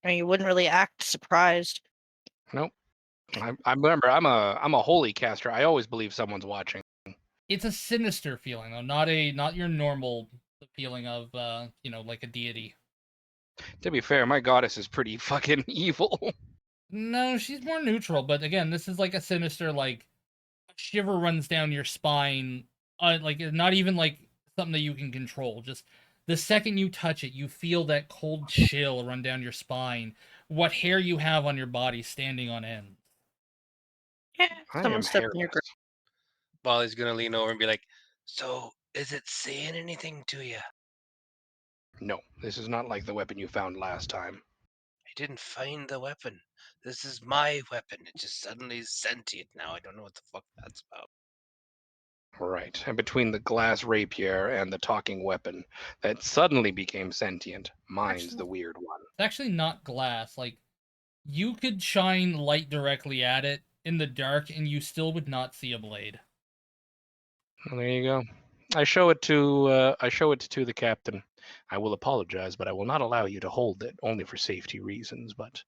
you wouldn't really act surprised. Nope. I remember I'm a holy caster. I always believe someone's watching. It's a sinister feeling though, not your normal feeling of like a deity. To be fair, my goddess is pretty fucking evil. No, she's more neutral, but again, this is like a sinister, like shiver runs down your spine. Like not even like something that you can control. Just the second you touch it, you feel that cold chill run down your spine. What hair you have on your body standing on end. Yeah, I someone am stepped in your hairless. Molly's gonna lean over and be like, "So, is it saying anything to you? No, this is not like the weapon you found last time. I didn't find the weapon. This is my weapon. It just suddenly is sentient now. I don't know what the fuck that's about." Right. And between the glass rapier and the talking weapon that suddenly became sentient, mine's Actually, the weird one. it's actually not glass. Like you could shine light directly at it in the dark, and you still would not see a blade. Well, there you go. I show it to the captain. I will apologize, but I will not allow you to hold it, only for safety reasons. But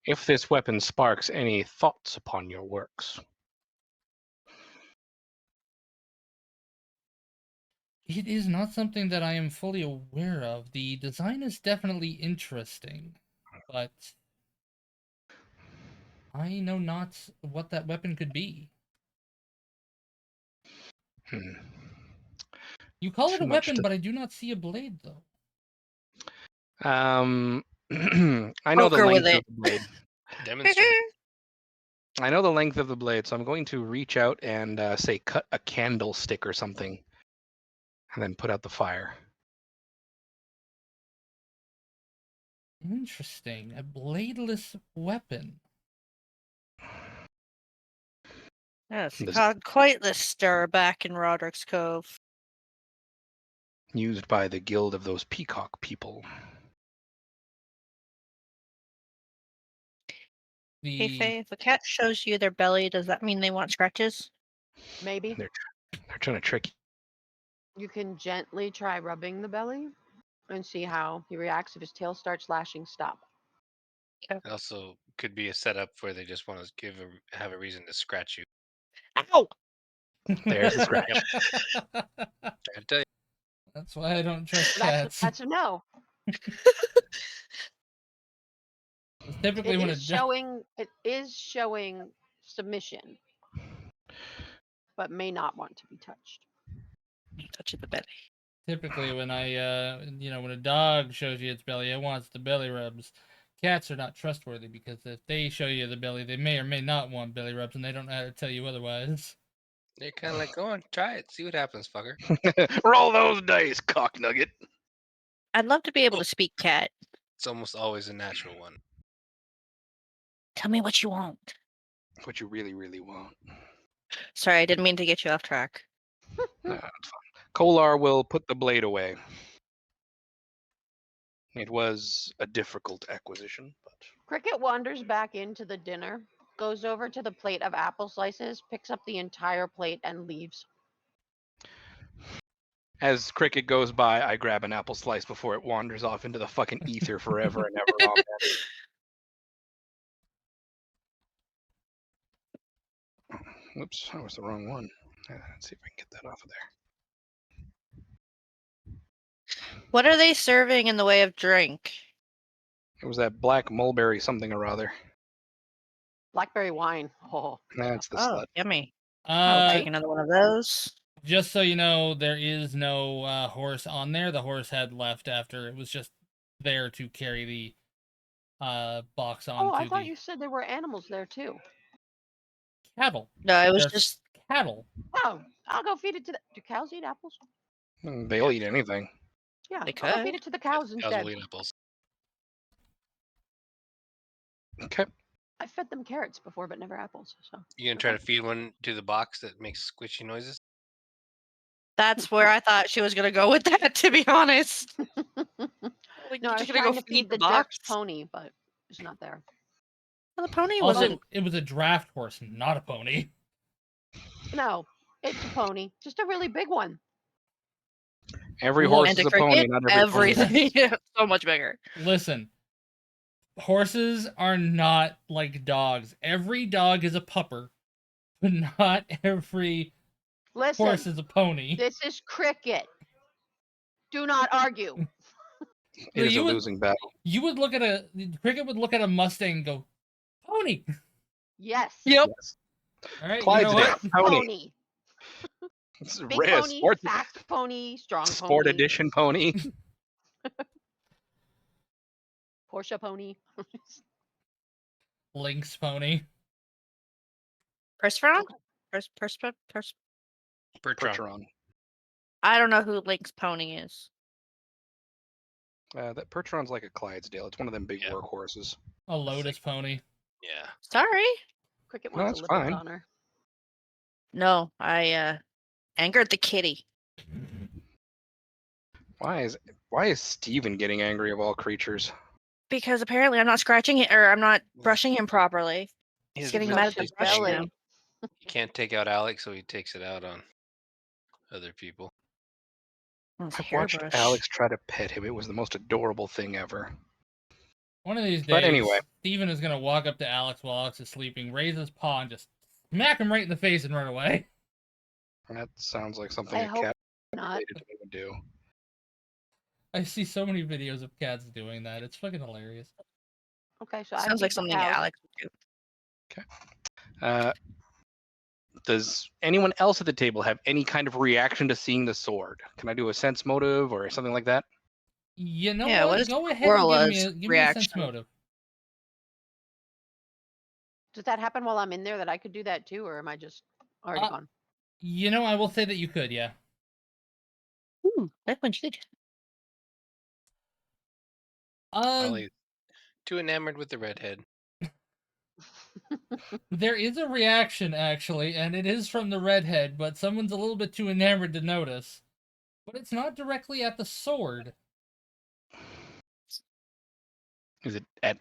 if this weapon sparks any thoughts upon your works, It is not something that I am fully aware of. The design is definitely interesting, but I know not what that weapon could be. hmm, You call it too a much weapon, to. but I do not see a blade, though. I know the poker with length of it. the blade. Demonstrate. I know the length of the blade, so I'm going to reach out and say cut a candlestick or something, and then put out the fire. Interesting. A bladeless weapon. Yes, This- caused quite the stir back in Roderick's Cove. Used by the guild of those peacock people. Hey, The Faye, if a cat shows you their belly, does that mean they want scratches? Maybe They're trying to trick you. you can gently try rubbing the belly and see how he reacts. If his tail starts lashing, stop. It also could be a setup where they just want to have a reason to scratch you. Ow! There's the scratch. Trying to tell you. That's why I don't trust Well, cats. that's a no. Typically, when It is showing submission, but may not want to be touched. Touch the belly. typically when when a dog shows you its belly, it wants the belly rubs. Cats are not trustworthy because if they show you the belly, they may or may not want belly rubs, and they don't know how to tell you otherwise. They're kind of like, go on, try it, see what happens, fucker. Roll those dice, cock nugget. I'd love to be able Oh. to speak cat. It's almost always a natural one. Tell me what you want. What you really, really want. Sorry, I didn't mean to get you off track. No, it's fine. Kolar will put the blade away. It was a difficult acquisition, but Cricket wanders back into the dinner, goes over to the plate of apple slices, picks up the entire plate, and leaves. as Cricket goes by, I grab an apple slice before it wanders off into the fucking ether forever and ever. Amen. Whoops, that was the wrong one. Let's see if I can get that off of there. What are they serving in the way of drink? It was that black mulberry something or other. Blackberry wine. Oh, That's the Oh, slut. yummy. I'll Uh, take another one of those. just so you know, there is no horse on there. The horse had left after it was just there to carry the box oh, I onto thought the you said there were animals there too. cattle. No, it was They're just cattle. Oh, I'll go feed it to the. Do cows eat apples? They'll eat anything. Yeah, They I'll go feed could. it to the cows Cows instead. will eat apples. Okay. I fed them carrots before, but never apples. So You gonna try to feed one to the box that makes squishy noises? That's where I thought she was gonna go with that, to be honest. Like, no, I you're was gonna trying go to feed feed the the jerk box? pony, but it's not there. Well, the pony Also, wasn't. it was a draft horse, not a pony. No, it's a pony, just a really big one. Every Look, horse And is a a pony, cricket, not every pony. everything. So much bigger. Listen, horses are not like dogs. Every dog is a pupper, but not every Listen, horse is a pony. this is cricket. Do not argue. It is you a would- losing battle. You would look at Cricket would look at a Mustang and go, pony. Yes. Yep. Yes. All right, you Clydesdale. know what? Fast Pony. pony. It's Big rare pony, sport, fast pony, strong sport pony, edition pony. Porsche pony. Lynx pony. Persephone? Okay. Bertram. Percheron. I don't know who Link's pony is. That Percheron's like a Clydesdale. It's one of them big Yeah. workhorses. A Lotus pony. Yeah. Sorry. Cricket No, wants that's a lip fine. on her. No, I angered the kitty. Why is Steven getting angry of all creatures? Because apparently I'm not scratching it or I'm not brushing him properly. He's He's getting really mad at the his brush belly. now. He can't take out Alex, so he takes it out on other people. Oh, it's a I've watched hairbrush. Alex try to pet him. It was the most adorable thing ever. One of these days, But anyway. Steven is going to walk up to Alex while Alex is sleeping, raise his paw, and just smack him right in the face and run away. That sounds like something I a hope cat not. related to me would do. I see so many videos of cats doing that. It's fucking hilarious. Okay, so I Sounds feed like the something cows. Alex would do. Does anyone else at the table have any kind of reaction to seeing the sword? Can I do a sense motive or something like that? You know Yeah, what? what is Go ahead and Corla's give me a reaction? sense motive. Does that happen while I'm in there that I could do that too, or am I just already Uh, gone? You know, I will say that you could, yeah. Ooh, that one's good. Uh, Ollie, Too enamored with the redhead. There is a reaction, actually, and it is from the redhead, but someone's a little bit too enamored to notice. But it's not directly at the sword. Is it at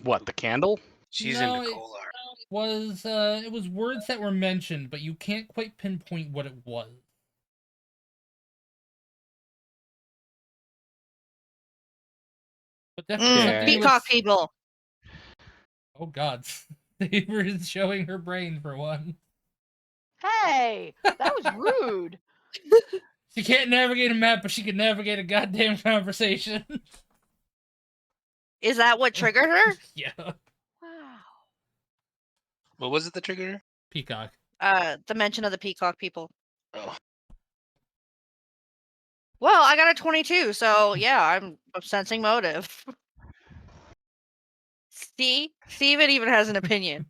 what, the candle? She's No, into it Kolar. was words that were mentioned, but you can't quite pinpoint what it was. But definitely something you would. Peacock people. Oh God, Saber is showing her brain for one. Hey, that was rude. She can't navigate a map, but she can navigate a goddamn conversation. Is that what triggered her? Yeah, Wow. What was it that triggered her? Peacock. The mention of the peacock people. Oh, Well, I got a 22, so yeah, I'm sensing motive. See? Steven even has an opinion.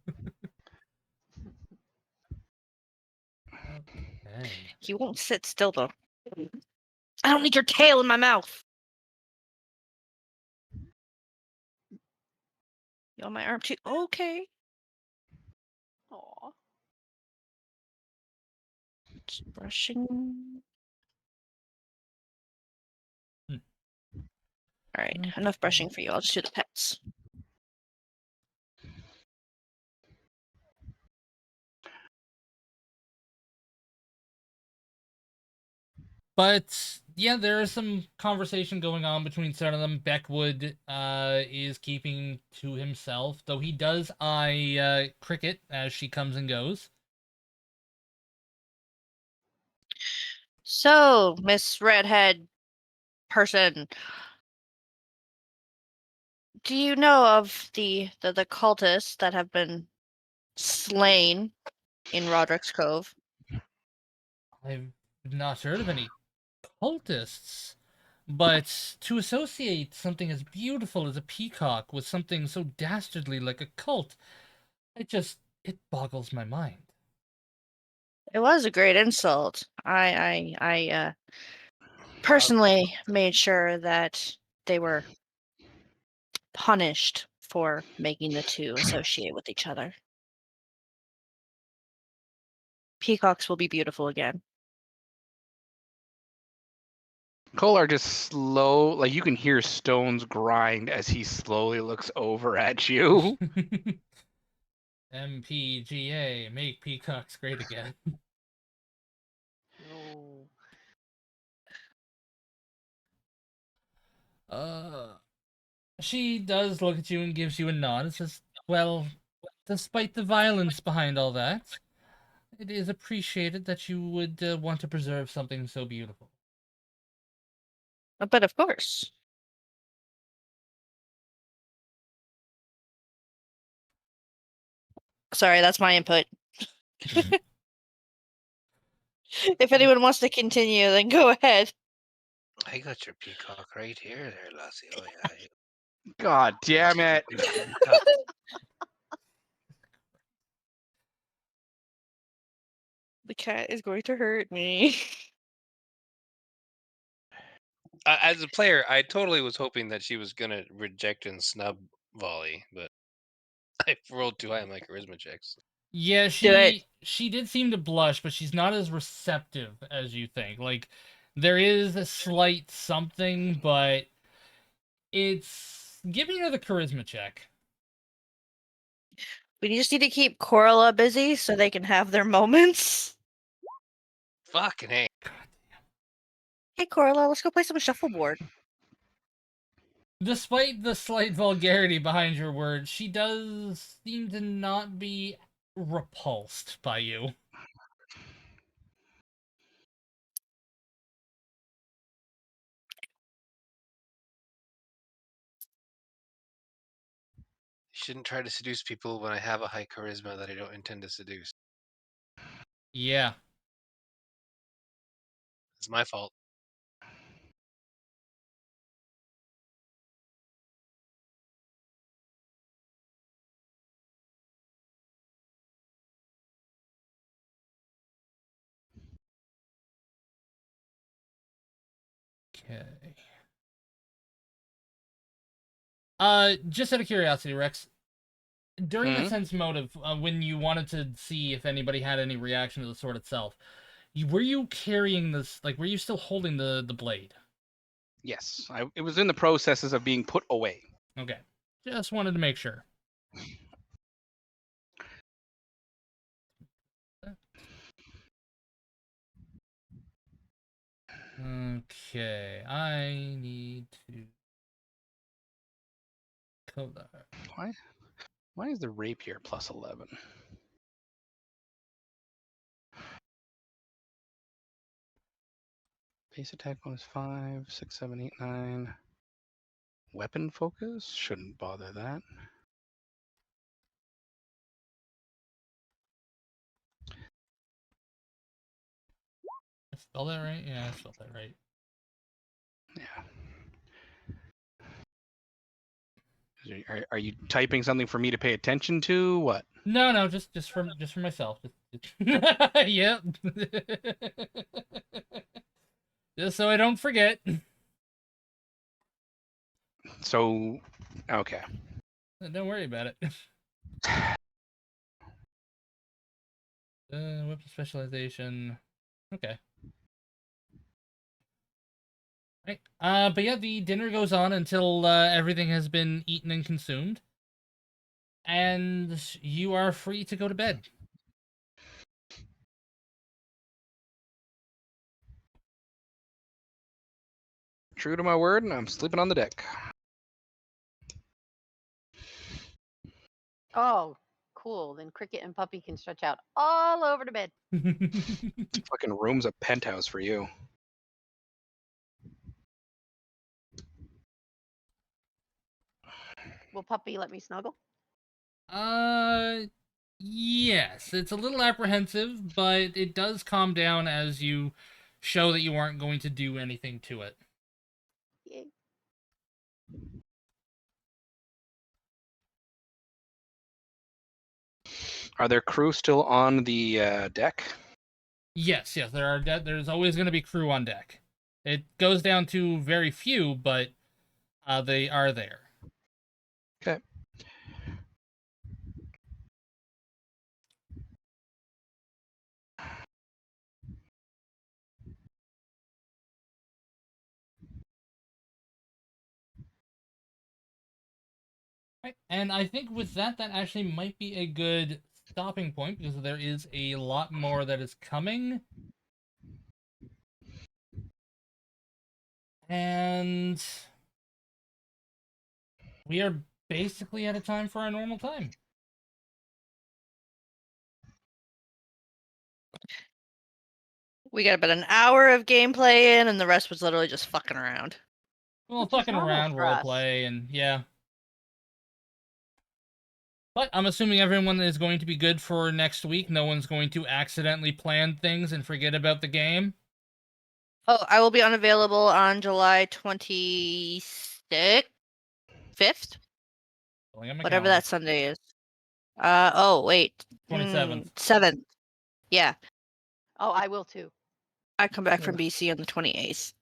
Okay. He won't sit still, though. I don't need your tail in my mouth. You on my arm, too? Okay. Aw. Just brushing. All right, enough brushing for you. I'll just do the pets. But yeah, there is some conversation going on between some of them. Beckwood is keeping to himself, though he does eye Cricket as she comes and goes. So, Miss Redhead person, do you know of the cultists that have been slain in Roderick's Cove? I've not heard of any cultists, but to associate something as beautiful as a peacock with something so dastardly like a cult, it boggles my mind. It was a great insult. I personally made sure that they were punished for making the two associate with each other. Peacocks will be beautiful again. Kolar just like you can hear stones grind as he slowly looks over at you. MPGA, make peacocks great again. No. She does look at you and gives you a nod and says, well, despite the violence behind all that, it is appreciated that you would want to preserve something so beautiful. But of course. Sorry, that's my input. If anyone wants to continue, then go ahead. I got your peacock right here, there, Lassie. Oh yeah. God damn it. Peacock. The cat is going to hurt me. As a player, I totally was hoping that she was gonna reject and snub volley, but I rolled too high on my charisma checks. Yeah, Do it. she did seem to blush, but she's not as receptive as you think. Like, there is a slight something, but it's giving her the charisma check. We just need to keep Corla busy so they can have their moments. Fucking hey. Hey, Corla, let's go play some shuffleboard. Despite the slight vulgarity behind your words, she does seem to not be repulsed by you. You shouldn't try to seduce people when I have a high charisma that I don't intend to seduce. Yeah. It's my fault. Okay. Just out of curiosity, Rex, during the Mhm. sense motive, when you wanted to see if anybody had any reaction to the sword itself, were you carrying this? Like, were you still holding the blade? Yes, it was in the processes of being put away. Okay, just wanted to make sure. Okay, I need to code that. Why is the rapier plus 11? Base attack bonus 5, 6, 7, 8, 9. Weapon focus? Shouldn't bother that. I spelled that right? Yeah, I spelled that right. Yeah. Are you typing something for me to pay attention to? What? No, just for myself. Yep. Just so I don't forget. So, okay. Don't worry about it. Weapon specialization. Okay. Right. But yeah, the dinner goes on until everything has been eaten and consumed, and you are free to go to bed. True to my word, and I'm sleeping on the deck. Oh, cool. Then Cricket and Puppy can stretch out all over the bed. Fucking room's a penthouse for you. Will Puppy let me snuggle? Yes, it's a little apprehensive, but it does calm down as you show that you aren't going to do anything to it. Yay. Are there crew still on the deck? Yes, there's always going to be crew on deck. It goes down to very few, but they are there. Okay. Right. And I think with that actually might be a good stopping point because there is a lot more that is coming. And we are basically at a time for our normal time. We got about an hour of gameplay in, and the rest was literally just fucking around. Well, Which is fucking normal around, for us. roleplay, and yeah. But I'm assuming everyone is going to be good for next week. No one's going to accidentally plan things and forget about the game. Oh, I will be unavailable on July 26th? 5th? Whatever that Sunday is. Oh, wait. 27th. 7th. Yeah. Oh, I will too. I come back from BC on the 28th.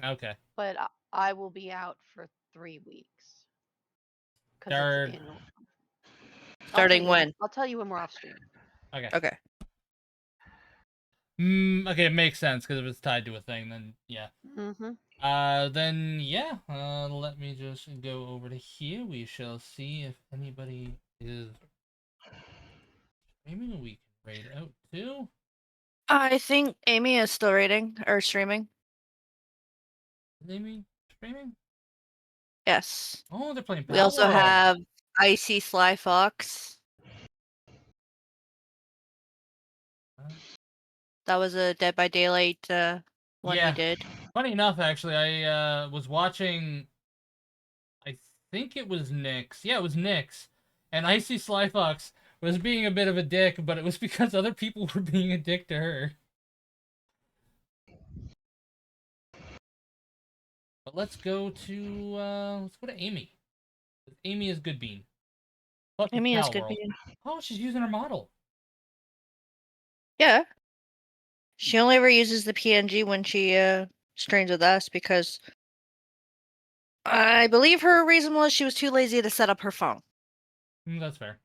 Okay. But I will be out for 3 weeks. Because Start. it's annual. Starting when? I'll tell you when we're off stream. Okay. Okay. Okay, it makes sense because if it's tied to a thing, then yeah. Mm-hmm. Then yeah. Let me just go over to here. We shall see if anybody is streaming. We can raid out too. I think Amy is still raiding or streaming. Is Amy streaming? Yes. Oh, they're playing We also Palworld. have Icy Sly Fox. That was a Dead by Daylight one Yeah. we did. Funny enough, actually, I was watching. I think it was Nyx. Yeah, it was Nyx. And Icy Sly Fox was being a bit of a dick, but it was because other people were being a dick to her. But let's go to Amy. Amy is good bean. Fuck with Amy is Pal good World. bean. Oh, she's using her model. Yeah. She only ever uses the PNG when she streams with us because I believe her reason was she was too lazy to set up her phone. That's fair.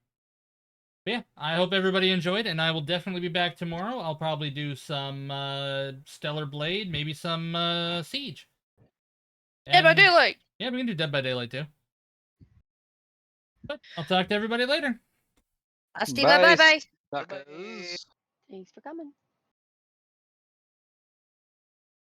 But yeah, I hope everybody enjoyed, and I will definitely be back tomorrow. I'll probably do some Stellar Blade, maybe some Siege. Dead by And- Daylight. Yeah, we can do Dead by Daylight too. But I'll talk to everybody later. Asti, bye bye. Suckers. Thanks for coming.